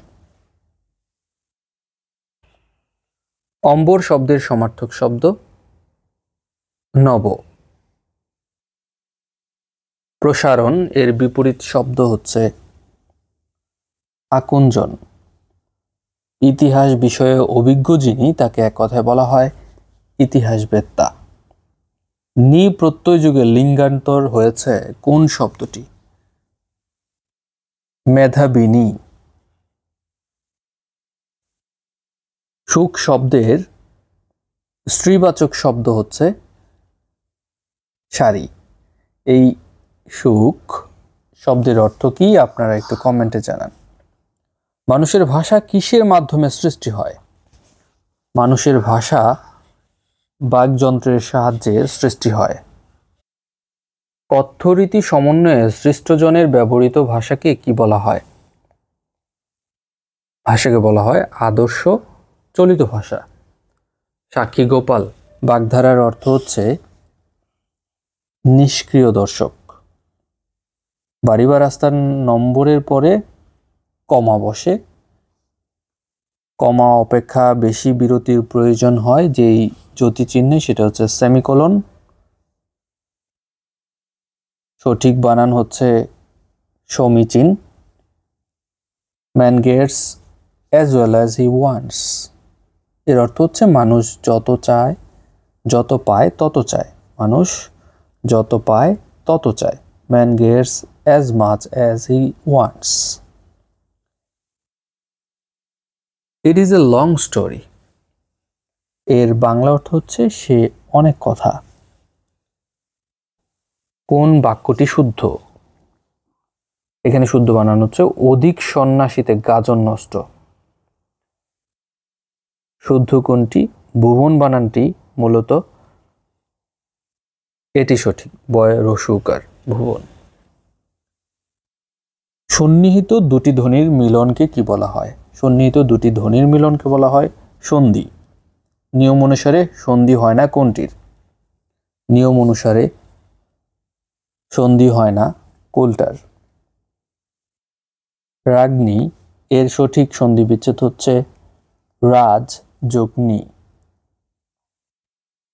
অম্বর শব্দের সমার্থক শব্দ নব। প্রসারণ এর বিপরীত শব্দ হচ্ছে আকুঞ্চন। ইতিহাস বিষয়ে অভিজ্ঞ যিনি তাকে এক কথায় বলা হয় ইতিহাসবেত্তা। নি প্রত্যয় যুগে লিঙ্গান্তর হয়েছে কোন শব্দটি? মেধাবিনী। সুখ শব্দের স্ত্রীবাচক শব্দ হচ্ছে শাড়ি। এই সুখ শব্দের অর্থ কি আপনারা একটু কমেন্টে জানান। মানুষের ভাষা কিসের মাধ্যমে সৃষ্টি হয়? মানুষের ভাষা বাকযন্ত্রের সাহায্যে সৃষ্টি হয়। কথ্যরীতি সমন্বয়ে সৃষ্টজনের ব্যবহৃত ভাষাকে কি বলা হয়? ভাষাকে বলা হয় আদর্শ চলিত ভাষা। সাক্ষী গোপাল বাগধারার অর্থ হচ্ছে নিষ্ক্রিয় দর্শক। বাড়ি বা রাস্তার নম্বরের পরে কমা বসে, কমা অপেক্ষা বেশি বিরতির প্রয়োজন হয় যেই জ্যোতিচিহ্নে, সেটা হচ্ছে সেমিকোলন। সঠিক বানান হচ্ছে সমীচীন। Man gets as well as he wants. এর অর্থ হচ্ছে মানুষ যত চায়, যত পায় তত চায়। মানুষ যত পায় তত চায়। Man gets as much as he wants. It is a long story. এর বাংলা অর্থ হচ্ছে সে অনেক কথা। কোন বাক্যটি শুদ্ধ? এখানে শুদ্ধ বানানো হচ্ছে অধিক সন্ন্যাসীতে গাজন নষ্ট। শুদ্ধ কোনটি? ভুবন বানানটি মূলত এটি সঠিক, বয় রসুকার ভুবন। সন্নিহিত দুটি ধ্বনির মিলনকে কি বলা হয়? সন্নিহিত দুটি ধ্বনির মিলনকে বলা হয় সন্ধি। নিয়ম অনুসারে সন্ধি হয় না কোনটির? নিয়ম অনুসারে সন্ধি হয় না কোনটার? রাগনি এর সঠিক সন্ধি বিচ্ছেদ হচ্ছে রাজ যোগ নি।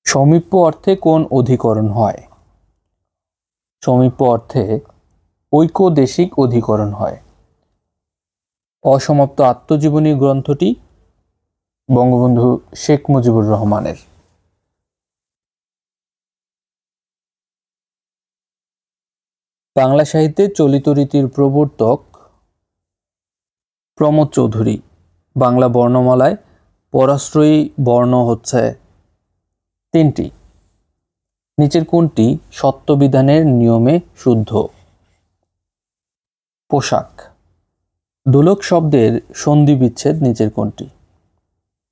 সমীপ্য অর্থে কোন অধিকরণ হয়? সমীপ্য অর্থে ঐকদেশিক অধিকরণ হয়। অসমাপ্ত আত্মজীবনী গ্রন্থটি বঙ্গবন্ধু শেখ মুজিবুর রহমানের। বাংলা সাহিত্যে চলিত রীতির প্রবর্তক প্রমোদ চৌধুরী। বাংলা বর্ণমালায় পরাশ্রয়ী বর্ণ হচ্ছে তিনটি। নিচের কোনটি সত্যবিধানের নিয়মে শুদ্ধ? পোশাক। দোলক শব্দের সন্ধি বিচ্ছেদ নিচের কোনটি?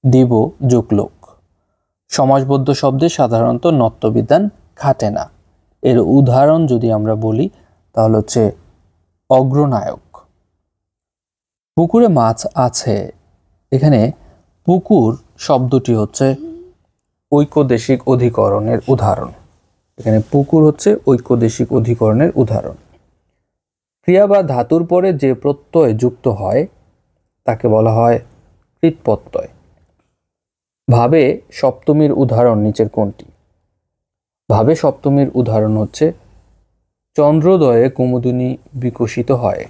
দিব যোগ লোক। সমাসবদ্ধ শব্দে সাধারণত নত্যবিধান খাটে না। এর উদাহরণ যদি আমরা বলি তাহলে হচ্ছে অগ্রনায়ক। পুকুরে মাছ আছে। এখানে পুকুর শব্দটি হচ্ছে ঐকদেশিক অধিকরণের উদাহরণ। এখানে পুকুর হচ্ছে ঐকদেশিক অধিকরণের উদাহরণ। ক্রিয়া বা ধাতুর পরে যে প্রত্যয় যুক্ত হয় তাকে বলা হয় কৃৎপ্রত্যয়। ভাবে সপ্তমীর উদাহরণ নিচের কোনটি? ভাবে সপ্তমীর উদাহরণ হচ্ছে চন্দ্রোদয়ে কুমুদিনী বিকশিত হয়।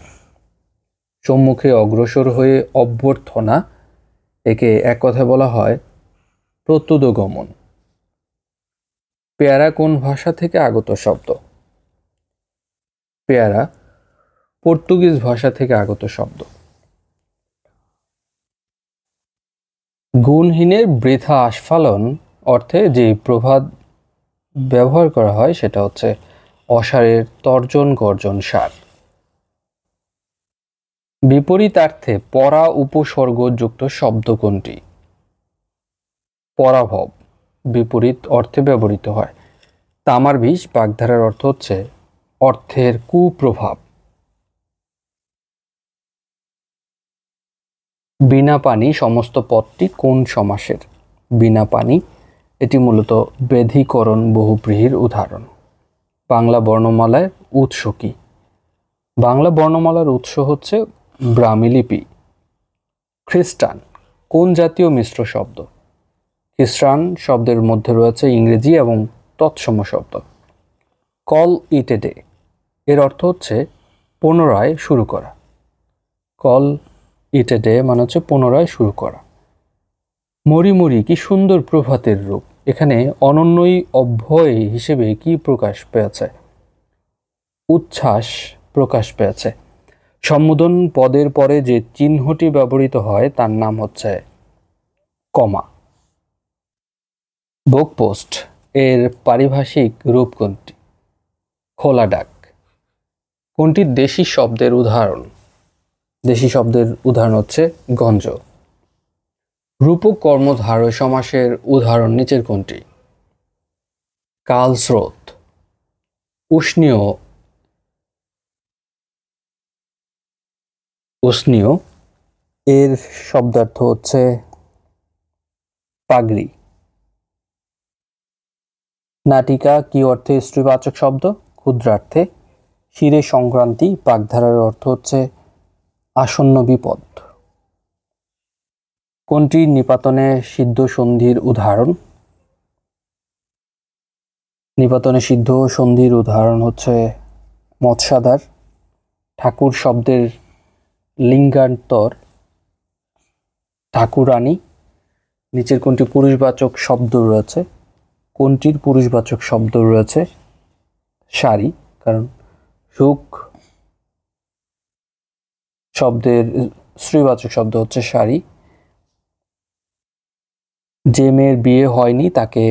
সম্মুখে অগ্রসর হয়ে অভ্যর্থনা, একে এক কথায় বলা হয় প্রত্যুদগমন। পেয়ারা কোন ভাষা থেকে আগত শব্দ? পেয়ারা পর্তুগিজ ভাষা থেকে আগত শব্দ। গুণহীনের বৃথা আস্ফালন অর্থে যে প্রবাদ ব্যবহার করা হয় সেটা হচ্ছে অসারের তর্জন গর্জন সার। বিপরীতার্থে পরা উপসর্গ যুক্ত শব্দ কোনটি? পরাভব বিপরীত অর্থে ব্যবহৃত হয়। তামার বিষ বাগধারার অর্থ হচ্ছে অর্থের কুপ্রভাব। বিনা পানি সমস্ত পদটি কোন সমাসের? বিনা পানি এটি মূলত ব্যাধিকরণ বহুব্রীহির উদাহরণ। বাংলা বর্ণমালার উৎস কি? বাংলা বর্ণমালার উৎস হচ্ছে ব্রাহ্মী লিপি। খ্রিস্টান কোন জাতীয় মিশ্র শব্দ? খ্রিস্টান শব্দের মধ্যে রয়েছে ইংরেজি এবং তৎসম শব্দ। কল ইট এ ডে এর অর্থ হচ্ছে পুনরায় শুরু করা। কল ইট এ ডে মানে হচ্ছে পুনরায় শুরু করা। মরি মরি কি সুন্দর প্রভাতের রূপ, এখানে অনন্যই অভ্যয় হিসেবে কি প্রকাশ পেয়েছে? উচ্ছ্বাস প্রকাশ পেয়েছে। সম্বোধন পদের পরে যে চিহ্নটি ব্যবহৃত হয় তার নাম হচ্ছে কমা। বুক পোস্ট এর পারিভাষিক রূপ কোনটি? খোলা ডাক। কোনটি দেশি শব্দের উদাহরণ? দেশি শব্দের উদাহরণ হচ্ছে গঞ্জ। রূপক কর্মধারয় সমাসের উদাহরণ নিচের কোনটি? কাল স্রোত। উষ্ণীয় উষ্ণীয় এর শব্দার্থ হচ্ছে পাগড়ি। নাটিকা কি অর্থে স্ত্রীবাচক শব্দ? ক্ষুদ্রার্থে। শিরে সংক্রান্তি বাগধারার অর্থ হচ্ছে আসন্ন বিপদ। কোনটি নিপাতনে সিদ্ধ সন্ধির উদাহরণ? নিপাতনে সিদ্ধ সন্ধির উদাহরণ হচ্ছে মৎস্যাধার। ঠাকুর শব্দের লিঙ্গান্তর ঠাকুরানী। নিচের কোনটি পুরুষবাচক শব্দ রয়েছে? কোনটির পুরুষবাচক শব্দ রয়েছে? শাড়ি, কারণ সুখ শব্দের স্ত্রীবাচক শব্দ হচ্ছে শাড়ি। যে মেয়ের বিয়ে হয়নি তাকে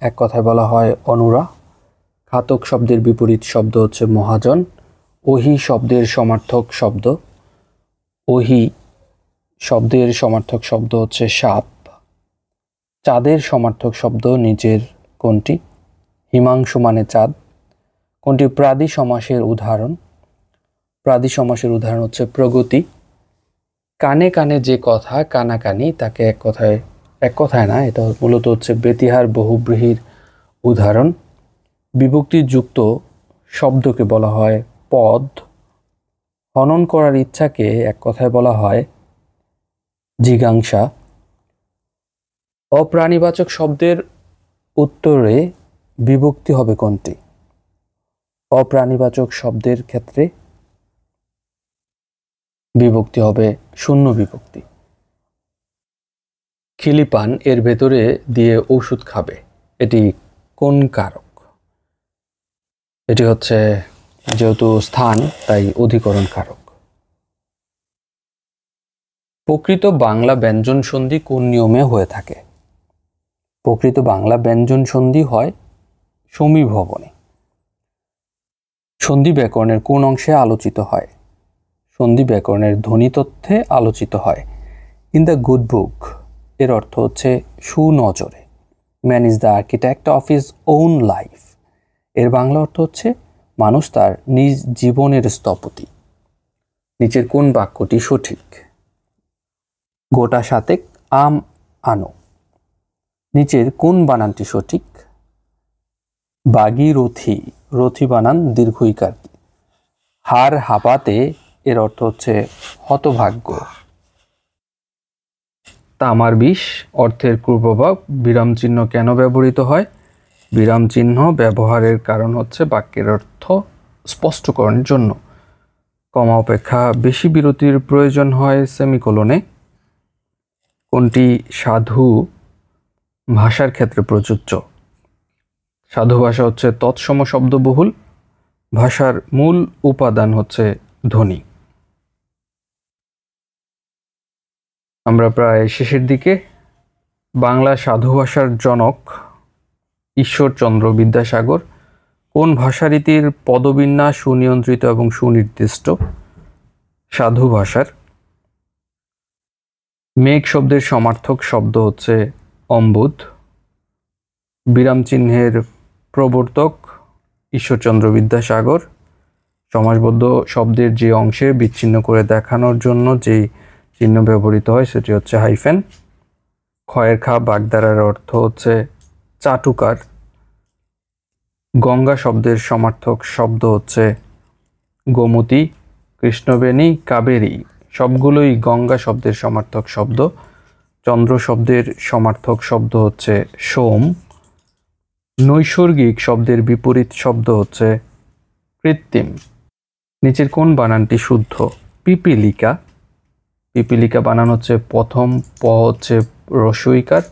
এক কথায় বলা হয় অনুরা। ঘাতক শব্দের বিপরীত শব্দ হচ্ছে মহাজন। ওহি শব্দের সমার্থক শব্দ ওহি শব্দের সমার্থক শব্দ হচ্ছে সাপ। চাঁদের সমার্থক শব্দ নিচের কোনটি? হিমাংশু মানে চাঁদ। কোনটি প্রাদি সমাসের উদাহরণ? প্রাদি সমাসের উদাহরণ হচ্ছে প্রগতি। কানে কানে যে কথা কানাকানি তাকে এক কথায় না, এটা মূলত হচ্ছে বেতিহার বহুব্রীহির উদাহরণ। বিভক্তিযুক্ত শব্দকে বলা হয় পদ। হনন করার ইচ্ছাকে এক কথায় বলা হয় জিজ্ঞাসা। অপ্রাণীবাচক শব্দের উত্তরে বিভক্তি হবে কোনটি? অপ্রাণীবাচক শব্দের ক্ষেত্রে বিভক্তি হবে শূন্য বিভক্তি। খিলিপান এর ভেতরে দিয়ে ওষুধ খাবে, এটি কোন কারক? এটি হচ্ছে যেহেতু স্থান তাই অধিকরণ কারক। প্রকৃত বাংলা ব্যঞ্জন সন্ধি কোন নিয়মে হয়ে থাকে? প্রকৃত বাংলা ব্যঞ্জন সন্ধি হয় সমীভবনে। সন্ধি ব্যাকরণের কোন অংশে আলোচিত হয়? সন্ধি ব্যাকরণের ধ্বনিতত্ত্বে আলোচিত হয়। ইন দ্য গুড বুক এর অর্থ হচ্ছে সুনজরে। Man is the architect of his own life এর বাংলা অর্থ হচ্ছে মানুষ তার নিজ জীবনের স্থপতি। নিচের কোন বাক্যটি সঠিক? গোটা সাতেক আম আনো। নিচের কোন বানানটি সঠিক? বাগি রথি, রথি বানান দীর্ঘইকার। হার হাপাতে এর অর্থ হচ্ছে হতভাগ্য। তামার বিষ অর্থের কুপ্রভাব বিরাম চিহ্ন কেন ব্যবহৃত হয়? বিরাম চিহ্ন ব্যবহারের কারণ হচ্ছে বাক্যের অর্থ স্পষ্টকরণের জন্য। কমা অপেক্ষা বেশি বিরতির প্রয়োজন হয় সেমিকোলনে। কোনটি সাধু ভাষার ক্ষেত্রে প্রযোজ্য? সাধু ভাষা হচ্ছে তৎসম শব্দবহুল। ভাষার মূল উপাদান হচ্ছে ধ্বনি। আমরা প্রায় শেষের দিকে। বাংলা সাধু ভাষার জনক ঈশ্বরচন্দ্র বিদ্যাসাগর। কোন ভাষারীতির পদবিন্যাস সুনিয়ন্ত্রিত এবং সুনির্দিষ্ট? সাধু ভাষার। মেঘ শব্দের সমার্থক শব্দ হচ্ছে অম্বুদ। বিরাম চিহ্নের প্রবর্তক ঈশ্বরচন্দ্র বিদ্যাসাগর। সমাসবদ্ধ শব্দের যে অংশে বিচ্ছিন্ন করে দেখানোর জন্য যেই চিহ্ন ব্যবহৃত হয় সেটি হচ্ছে হাইফেন। ক্ষয়ের খা বাগধারার অর্থ হচ্ছে চাটুকার। গঙ্গা শব্দের সমার্থক শব্দ হচ্ছে গোমতী। কৃষ্ণবেণী, কাবেরী সবগুলোই গঙ্গা শব্দের সমার্থক শব্দ। চন্দ্র শব্দের সমার্থক শব্দ হচ্ছে সোম। নৈসর্গিক শব্দের বিপরীত শব্দ হচ্ছে কৃত্রিম। নিচের কোন বানানটি শুদ্ধ? পিপীলিকা। পিপীলিকা বানান হচ্ছে প্রথম প হচ্ছে রস্বইকার,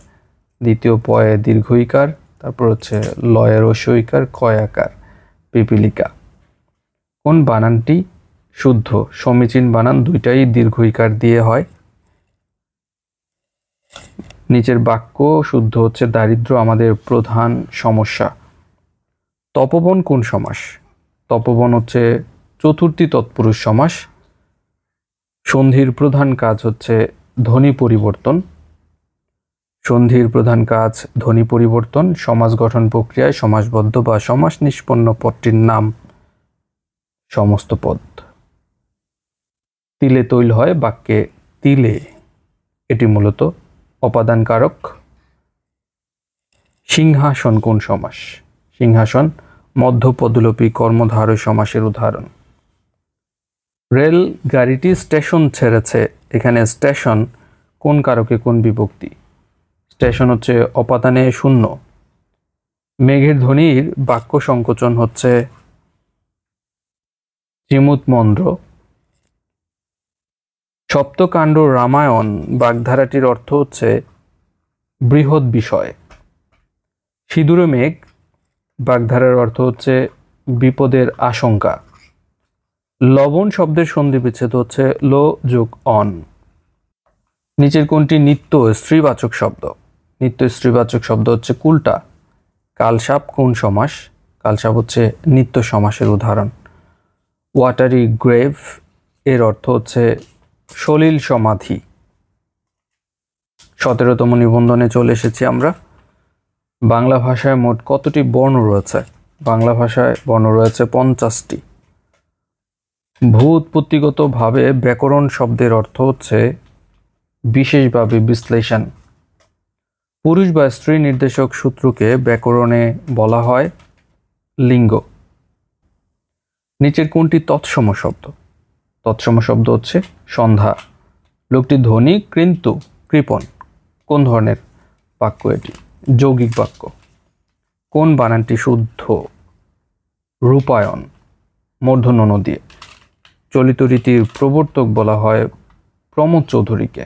দ্বিতীয় পয়ে দীর্ঘইকার, তারপর হচ্ছে লয়ে রস্বইকার, কয়াকার, পিপীলিকা। কোন বানানটি শুদ্ধ? সমীচীন বানান দুইটাই দীর্ঘইকার দিয়ে হয়। নিচের বাক্য শুদ্ধ হচ্ছে দারিদ্র্য আমাদের প্রধান সমস্যা। তপোবন কোন সমাস? তপোবন হচ্ছে চতুর্থী তৎপুরুষ সমাস। সন্ধির প্রধান কাজ হচ্ছে ধ্বনি পরিবর্তন। সন্ধির প্রধান কাজ ধ্বনি পরিবর্তন। সমাস গঠন প্রক্রিয়ায় সমাসবদ্ধ বা সমাস নিষ্পন্ন পদটির নাম সমস্ত পদ। তিলে তৈল হয় বাক্যে তিলে, এটি মূলত অপাদান কারক। সিংহাসন কোন সমাস? সিংহাসন মধ্যপদলোপী কর্মধারয় সমাসের উদাহরণ। রেল গাড়িটি স্টেশন ছেড়েছে, এখানে স্টেশন কোন কারকে কোন বিভক্তি? স্টেশন হচ্ছে অপাদানে শূন্য। মেঘের ধ্বনির বাক্য সংকোচন হচ্ছে চিমুতমন্দ্র। সপ্তকাণ্ড রামায়ণ বাগধারাটির অর্থ হচ্ছে বৃহৎ বিষয়। সিঁদুরে মেঘ বাগধারার অর্থ হচ্ছে বিপদের আশঙ্কা। লবণ শব্দের সন্ধি বিচ্ছেদ হচ্ছে লো যোগ অন। নিচের কোনটি নিত্য স্ত্রীবাচক শব্দ? নিত্য স্ত্রীবাচক শব্দ হচ্ছে কুলটা। কালসাপ কোন সমাস? কালসাপ হচ্ছে নিত্য সমাসের উদাহরণ। ওয়াটারি গ্রেভ এর অর্থ হচ্ছে সলিল সমাধি। 17তম নিবন্ধনে চলে এসেছি আমরা। বাংলা ভাষায় মোট কতটি বর্ণ রয়েছে? বাংলা ভাষায় বর্ণ রয়েছে 50টি। ভূ উৎপত্তিগতভাবে ব্যাকরণ শব্দের অর্থ হচ্ছে বিশেষভাবে বিশ্লেষণ। পুরুষ বা স্ত্রী নির্দেশক সূত্রকে ব্যাকরণে বলা হয় লিঙ্গ। নিচের কোনটি তৎসম শব্দ? তৎসম শব্দ হচ্ছে সন্ধ্যা। লোকটি ধনী কিন্তু কৃপণ। কোন ধরনের বাক্য এটি? যৌগিক বাক্য। কোন বানানটি শুদ্ধ? রূপায়ণ মূর্ধন্য ণ দিয়ে। চলিত রীতির প্রবর্তক বলা হয় প্রমোদ চৌধুরীকে।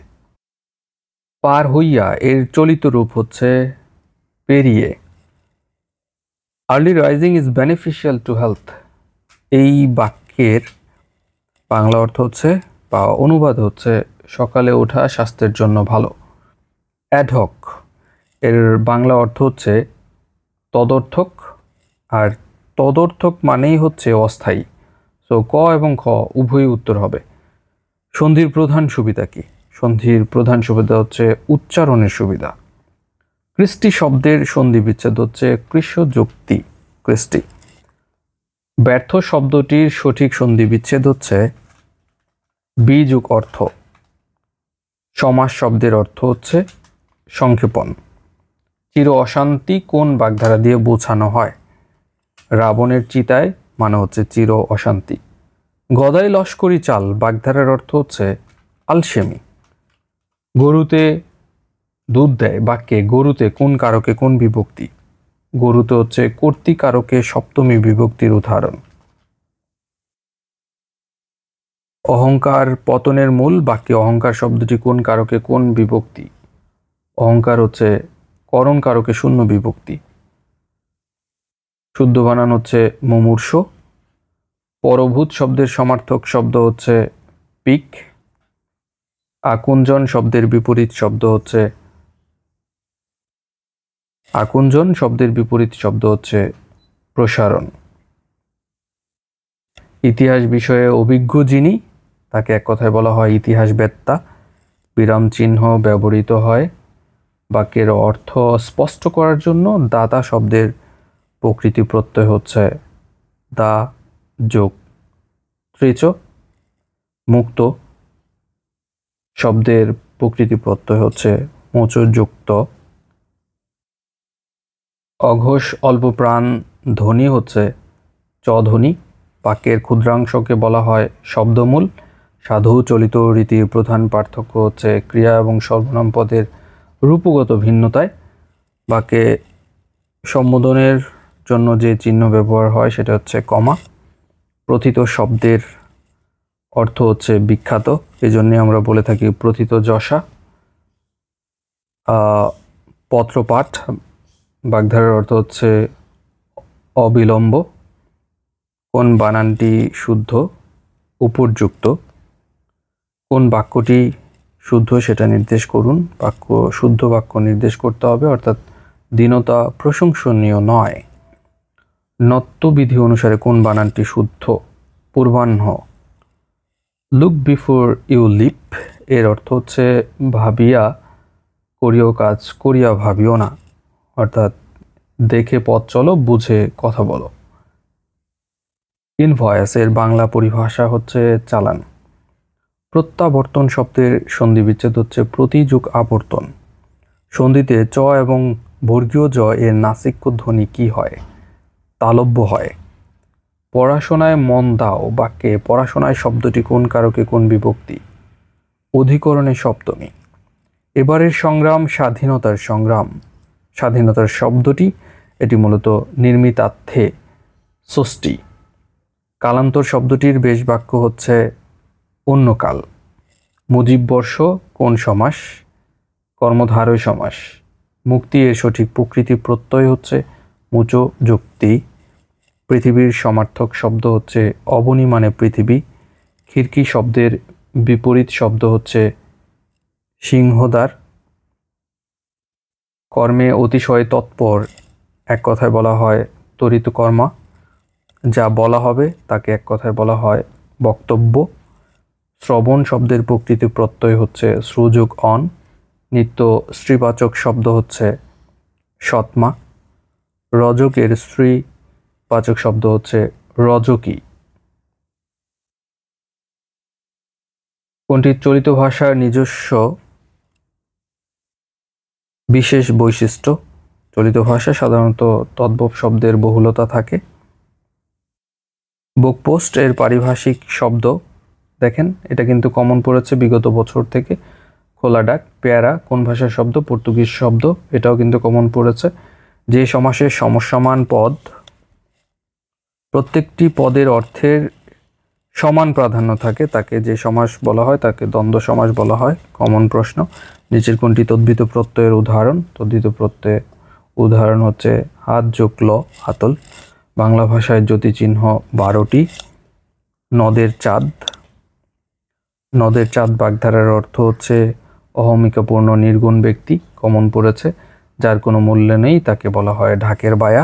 পার হইয়া এর চলিত রূপ হচ্ছে পেরিয়ে। Early rising is beneficial to health, এই বাক্যের বাংলা অর্থ হচ্ছে বা অনুবাদ হচ্ছে সকালে ওঠা স্বাস্থ্যের জন্য ভালো। অ্যাডহক এর বাংলা অর্থ হচ্ছে তদর্থক, আর তদর্থক মানেই হচ্ছে অস্থায়ী। সো ক এবং খ উভয়ই উত্তর হবে। সন্ধির প্রধান সুবিধা কি? সন্ধির প্রধান সুবিধা হচ্ছে উচ্চারণের সুবিধা। কৃষ্টি শব্দের সন্ধি বিচ্ছেদ হচ্ছে কৃষ্যযুক্তি, কৃষ্টি। ব্যর্থ শব্দটির সঠিক সন্ধি বিচ্ছেদ হচ্ছে বিযোগ অর্থ। সমাস শব্দের অর্থ হচ্ছে সংক্ষেপণ। চির অশান্তি কোন বাগধারা দিয়ে বোঝানো হয়? রাবণের চিতায় মানে হচ্ছে চির অশান্তি। গদাই লস্করি চাল বাগধারার অর্থ হচ্ছে আলসেমি। গরুতে দুধ দেয় বাক্যে গরুতে কোন কারকে কোন বিভক্তি? গরুতে হচ্ছে কর্তৃকারকে সপ্তমী বিভক্তির উদাহরণ। অহংকার পতনের মূল বাক্যে অহংকার শব্দটি কোন কারকে কোন বিভক্তি? অহংকার হচ্ছে করণ কারকে শূন্য বিভক্তি। শুদ্ধ বানান হচ্ছে মুমূর্ষ। পরভূত শব্দের সমার্থক শব্দ হচ্ছে পিক। আকুঞ্চন শব্দের বিপরীত শব্দ হচ্ছে আকুঞ্চন শব্দের বিপরীত শব্দ হচ্ছে প্রসারণ। ইতিহাস বিষয়ে অভিজ্ঞ যিনি, তাকে এক কথায় বলা হয় ইতিহাসবেত্তা। বিরাম চিহ্ন ব্যবহৃত হয় বাক্যের অর্থ স্পষ্ট করার জন্য। দাতা শব্দের প্রকৃতি প্রত্যয় হচ্ছে দা যোগ ত্রিচ। মুক্ত শব্দের প্রকৃতি প্রত্যয় হচ্ছে মোচ যুক্ত। অঘোষ অল্প প্রাণ ধ্বনি হচ্ছে চ ধ্বনি। বাক্যের ক্ষুদ্রাংশকে বলা হয় শব্দমূল। সাধু চলিত রীতির প্রধান পার্থক্য হচ্ছে ক্রিয়া এবং সর্বনাম পদের রূপগত ভিন্নতায়। বাক্যে সম্বোধনের জন্য যে চিহ্ন ব্যবহার হয় সেটা হচ্ছে কমা। প্রথিত শব্দের অর্থ হচ্ছে বিখ্যাত, এজন্য আমরা বলে থাকি প্রথিত যশা। পত্রপাঠ বাগধারার অর্থ হচ্ছে অবিলম্ব। কোন বানানটি শুদ্ধ? উপযুক্ত। কোন বাক্যটি শুদ্ধ সেটা নির্দেশ করুন। শুদ্ধ বাক্য নির্দেশ করতে হবে, অর্থাৎ দীনতা প্রশংসনীয় নয়। নত্যবিধি অনুসারে কোন বানানটি শুদ্ধ? পূর্বাহ্ন। লুক বিফোর ইউ লিপ এর অর্থ হচ্ছে ভাবিয়া করিও কাজ, করিয়া ভাবিও না, অর্থাৎ দেখে পথ চলো, বুঝে কথা বলো। ইনভয়েস এর বাংলা পরিভাষা হচ্ছে চালান। প্রত্যাবর্তন শব্দের সন্ধি বিচ্ছেদ হচ্ছে প্রতি যোগ আবর্তন। সন্ধিতে চ এবং বর্গীয় জ এর নাসিক্য ধ্বনি কি হয়? তালব্য হয়। পড়াশোনায় মন দাও বাক্যে পড়াশোনায় শব্দটি কোন কারকে কোন বিভক্তি? অধিকরণে সপ্তমী। এবারের সংগ্রাম স্বাধীনতার সংগ্রাম। স্বাধীনতার শব্দটি এটি মূলত নির্মিতার্থে ষষ্ঠী। কালান্তর শব্দটির বেশ বাক্য হচ্ছে অন্যকাল। মুজিব বর্ষ কোন সমাস? কর্মধারয় সমাস। মুক্তি এর সঠিক প্রকৃতি প্রত্যয় হচ্ছে মুচ যুক্তি। পৃথিবীর সমার্থক শব্দ হচ্ছে অবনী মানে পৃথিবী। খিড়কি শব্দের বিপরীত শব্দ হচ্ছে সিংহদ্বার। কর্মে অতিশয় তৎপর এক কথায় বলা হয় তরিত কর্মা। যা বলা হবে তাকে এক কথায় বলা হয় বক্তব্য। শ্রবণ শব্দের প্রকৃতি প্রত্যয় হচ্ছে শ্রুযোগ অন। নিত্য স্ত্রীবাচক শব্দ হচ্ছে সৎমা। রজকের স্ত্রীবাচক শব্দ হচ্ছে রজকী। কোনটি চলিত ভাষার নিজস্ব বিশেষ বৈশিষ্ট্য? চলিত ভাষা সাধারণত তদ্ভব শব্দের বহুলতা থাকে। বুকপোস্ট এর পারিভাষিক শব্দ দেখেন, এটা কিন্তু কমন পড়েছে বিগত বছর থেকে। খোলা ডাক। পেয়ারা কোন ভাষার শব্দ? পর্তুগিজ শব্দ, এটাও কিন্তু কমন পড়েছে। যে সমাসের সমসমান পদ প্রত্যেকটি পদের অর্থের সমান প্রাধান্য থাকে তাকে যে সমাস বলা হয় তাকে দ্বন্দ্ব সমাস বলা হয়। কমন প্রশ্ন। নিচের কোনটি তদ্ধিত প্রত্যয়ের উদাহরণ? তদ্ধিত প্রত্যয়ের উদাহরণ হচ্ছে হাত যোগ ল, হাতল। বাংলা ভাষায় জ্যোতিচিহ্ন 12টি। নদের চাঁদ। নদের চাঁদ বাগধারার অর্থ হচ্ছে অহমিকাপূর্ণ নির্গুণ ব্যক্তি, কমন পড়েছে। যার কোনো মূল্য নেই তাকে বলা হয় ঢাকের বায়া।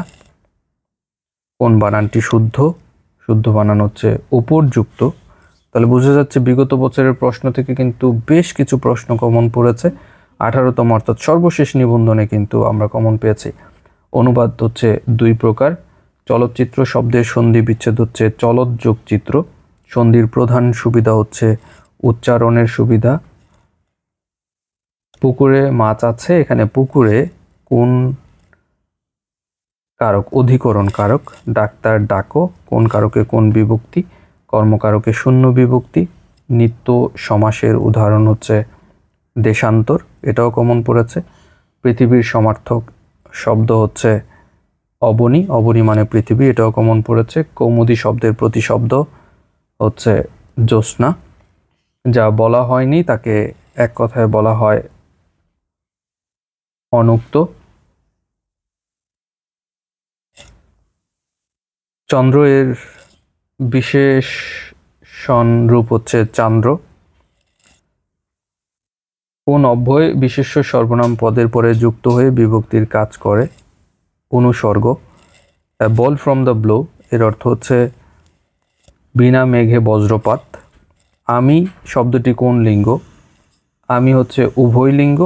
কোন বানানটি শুদ্ধ? শুদ্ধ বানান হচ্ছে উপযুক্ত। তাহলে বোঝা যাচ্ছে বিগত বছরের প্রশ্ন থেকে কিন্তু বেশ কিছু প্রশ্ন কমন পড়েছে। 18তম অর্থাৎ সর্বশেষ নিবন্ধনে কিন্তু আমরা কমন পেয়েছি। অনুবাদ হচ্ছে দুই প্রকার। চলচ্চিত্র শব্দের সন্ধি বিচ্ছেদ হচ্ছে চলৎ যোগ চিত্র। সন্ধির প্রধান সুবিধা হচ্ছে উচ্চারণের সুবিধা। পুকুরে মাছ আছে, এখানে পুকুরে কোন কারক? অধিকরণ কারক। ডাক্তার ডাকো কোন কারকে কোন বিভক্তি? কর্মকারকে শূন্য বিভক্তি। নিত্য সমাসের উদাহরণ হচ্ছে দেশান্তর, এটাও কমন পড়েছে। পৃথিবীর সমার্থক শব্দ হচ্ছে অবনী, অবনী মানে পৃথিবী, এটাও কমন পড়েছে। কৌমুদী শব্দের প্রতিশব্দ হচ্ছে জ্যোৎস্না। যা বলা হয়নি তাকে এক কথায় বলা হয় অনুক্ত। চন্দ্র এর বিশেষণ রূপ হচ্ছে চান্দ্র। কোন অব্যয় বিশেষ্য সর্বনাম পদের পরে যুক্ত হয়ে বিভক্তির কাজ করে? অনুসর্গ। বল ফ্রম দ্য ব্লো এর অর্থ হচ্ছে বিনা মেঘে বজ্রপাত। আমি শব্দটি কোন লিঙ্গ? আমি হচ্ছে উভয় লিঙ্গ।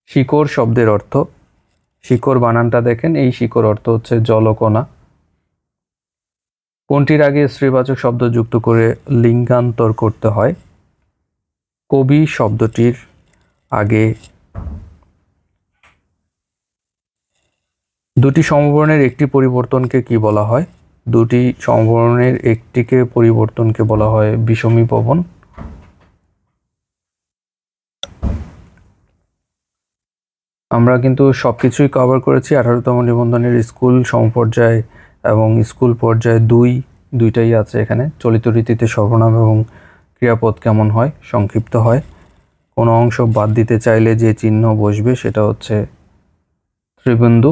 শিকড় শব্দের অর্থ, শিকড় বানানটা দেখেন, এই শিকড় অর্থ হচ্ছে জলকণা। কোনটির আগে স্ত্রীবাচক শব্দ যুক্ত করে লিঙ্গান্তর করতে হয়? কবি শব্দটির আগে। দুটি সমবর্ণের একটি পরিবর্তনকে কি বলা হয়? দুটি সমবর্ণের একটিকে পরিবর্তনকে বলা হয় বিষমীভবন। আমরা কিন্তু সবকিছুই কভার করেছি। 18তম নিবন্ধনের স্কুল সমপর্যায় এবং স্কুল পর্যায়ে দুইটাই আছে এখানে। চলিত রীতিতে সর্বনাম এবং ক্রিয়াপদ কেমন হয়, সংক্ষিপ্ত হয়। কোনো অংশ বাদ দিতে চাইলে যে চিহ্ন বসবে সেটা হচ্ছে ত্রিবিন্দু।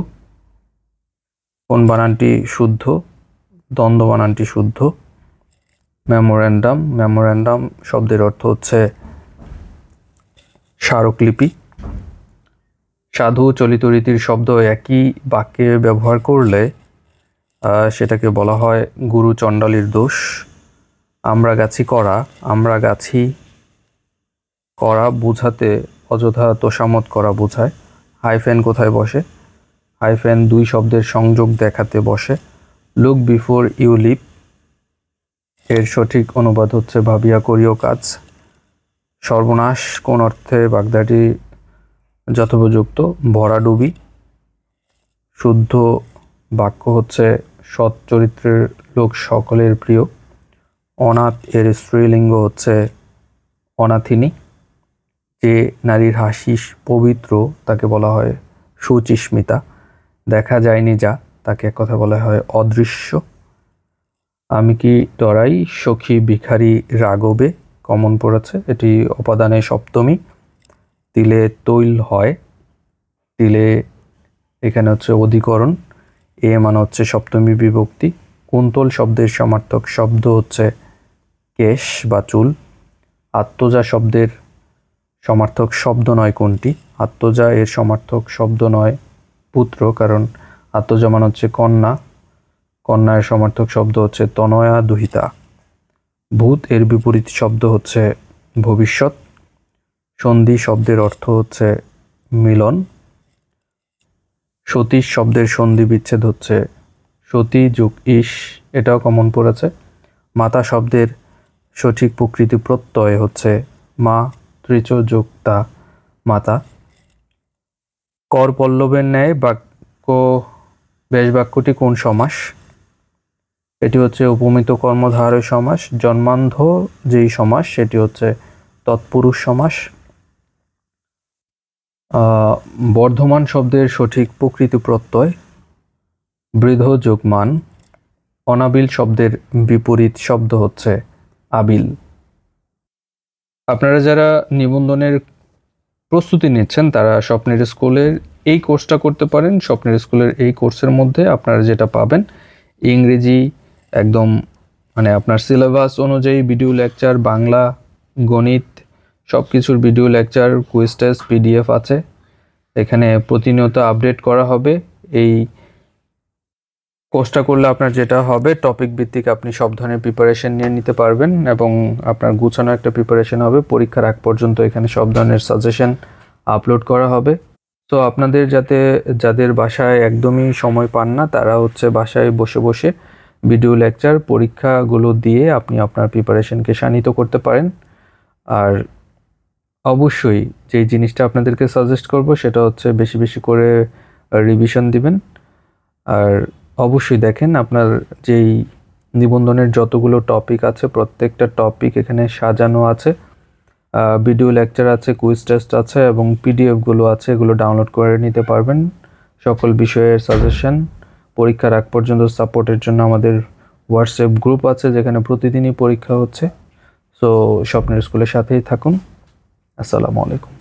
কোন বানানটি শুদ্ধ? দ্বন্দ্ব বানানটি শুদ্ধ। মেমোরেন্ডাম, মেমোরেন্ডাম শব্দের অর্থ হচ্ছে স্মারকলিপি। সাধু চলিত রীতির শব্দ একই বাক্যে ব্যবহার করলে সেটাকে বলা হয় গুরু চণ্ডালীর দোষ। আমরা গাছি করা, আমরা গাছি করা বোঝাতে অযথা তোষামত করা বোঝায়। হাইফেন কোথায় বসে? হাইফেন দুই শব্দের সংযোগ দেখাতে বসে। লুক বিফোর ইউ লিভ এর সঠিক অনুবাদ হচ্ছে ভাবিয়া করিও কাজ। সর্বনাশ কোন অর্থে বাগদাটি যথোপযুক্ত? ভরাডুবি। শুদ্ধ বাক্য হচ্ছে সৎ চরিত্রের লোক সকলের প্রিয়। অনাথ এর স্ত্রীলিঙ্গ হচ্ছে অনাথিনী। যে নারীর হাসি পবিত্র তাকে বলা হয় সুচিস্মিতা। দেখা যায়নি যা তাকে এক কথা বলা হয় অদৃশ্য। আমি কি ডরাই সখী ভিখারি রাগবে কমন পড়েছে, এটি অপাদানে সপ্তমী। তিলে তৈল হয়, তিলে এখানে হচ্ছে অধিকরণ। এ মানে হচ্ছে সপ্তমী বিভক্তি। কুন্তল শব্দের সমার্থক শব্দ হচ্ছে কেশ বা চুল। আত্মজা শব্দের সমার্থক শব্দ নয় কোনটি? আত্মজা এর সমার্থক শব্দ নয় পুত্র, কারণ আত্মজা মানে হচ্ছে কন্যা। কন্যার সমার্থক শব্দ হচ্ছে তনয়া দুহিতা। ভূত এর বিপরীত শব্দ হচ্ছে ভবিষ্যৎ। সন্ধি শব্দের অর্থ হচ্ছে মিলন। সতীশ শব্দের সন্ধি বিচ্ছেদ হচ্ছে সতী যোগ ইস, এটাও কমন পড়েছে। মাতা শব্দের সঠিক প্রকৃতি প্রত্যয় হচ্ছে মা ত্রিচ যোক্তা মাতা। কর পল্লবের ন্যায় বাক্য বেশ বাক্যটি কোন সমাস? এটি হচ্ছে উপমিত কর্মধারয় সমাস। জন্মান্ধ যেই সমাস সেটি হচ্ছে তৎপুরুষ সমাস। বর্ধমান শব্দের সঠিক প্রকৃতি প্রত্যয় বৃদ্ধ যোগ মান। অনাবিল শব্দের বিপরীত শব্দ হচ্ছে আবিল। আপনারা যারা নিবন্ধনের প্রস্তুতি নিচ্ছেন তারা স্বপ্নের স্কুলের এই কোর্সটা করতে পারেন। স্বপ্নের স্কুলের এই কোর্সের মধ্যে আপনারা যেটা পাবেন, ইংরেজি একদম মানে আপনার সিলেবাস অনুযায়ী ভিডিও লেকচার, বাংলা, গণিত সব কিছুর video lecture, quiz test, PDF আছে। এখানে প্রতিনিয়ত আপডেট করা হবে। এই কোর্সটা করলে আপনার যেটা হবে, টপিক ভিত্তিক আপনি সব ধরনের প্রিপারেশন নিয়ে নিতে পারবেন এবং আপনার গুছানো একটা প্রিপারেশন হবে। পরীক্ষার আগ পর্যন্ত এখানে সব ধরনের সাজেশন আপলোড করা হবে। তো আপনাদের যাদের বাসায় একদমই সময় পান না তারা হচ্ছে বাসায় বসে বসে ভিডিও লেকচার পরীক্ষাগুলো দিয়ে আপনি আপনার প্রিপারেশনকে শানিত করতে পারেন। আর অবশ্যই যেই জিনিসটা আপনাদেরকে সাজেস্ট করব সেটা হচ্ছে বেশি বেশি করে রিভিশন দিবেন। আর অবশ্যই দেখেন আপনার যেই নিবন্ধনের যতগুলো টপিক আছে প্রত্যেকটা টপিক এখানে সাজানো আছে। ভিডিও লেকচার আছে, কুইজ টেস্ট আছে এবং পিডিএফগুলো আছে, এগুলো ডাউনলোড করে নিতে পারবেন। সকল বিষয়ের সাজেশন পরীক্ষার আগ পর্যন্ত সাপোর্টের জন্য আমাদের হোয়াটসঅ্যাপ গ্রুপ আছে যেখানে প্রতিদিনই পরীক্ষা হচ্ছে। সো স্বপ্নের স্কুলের সাথেই থাকুন। আসসালামু আলাইকুম।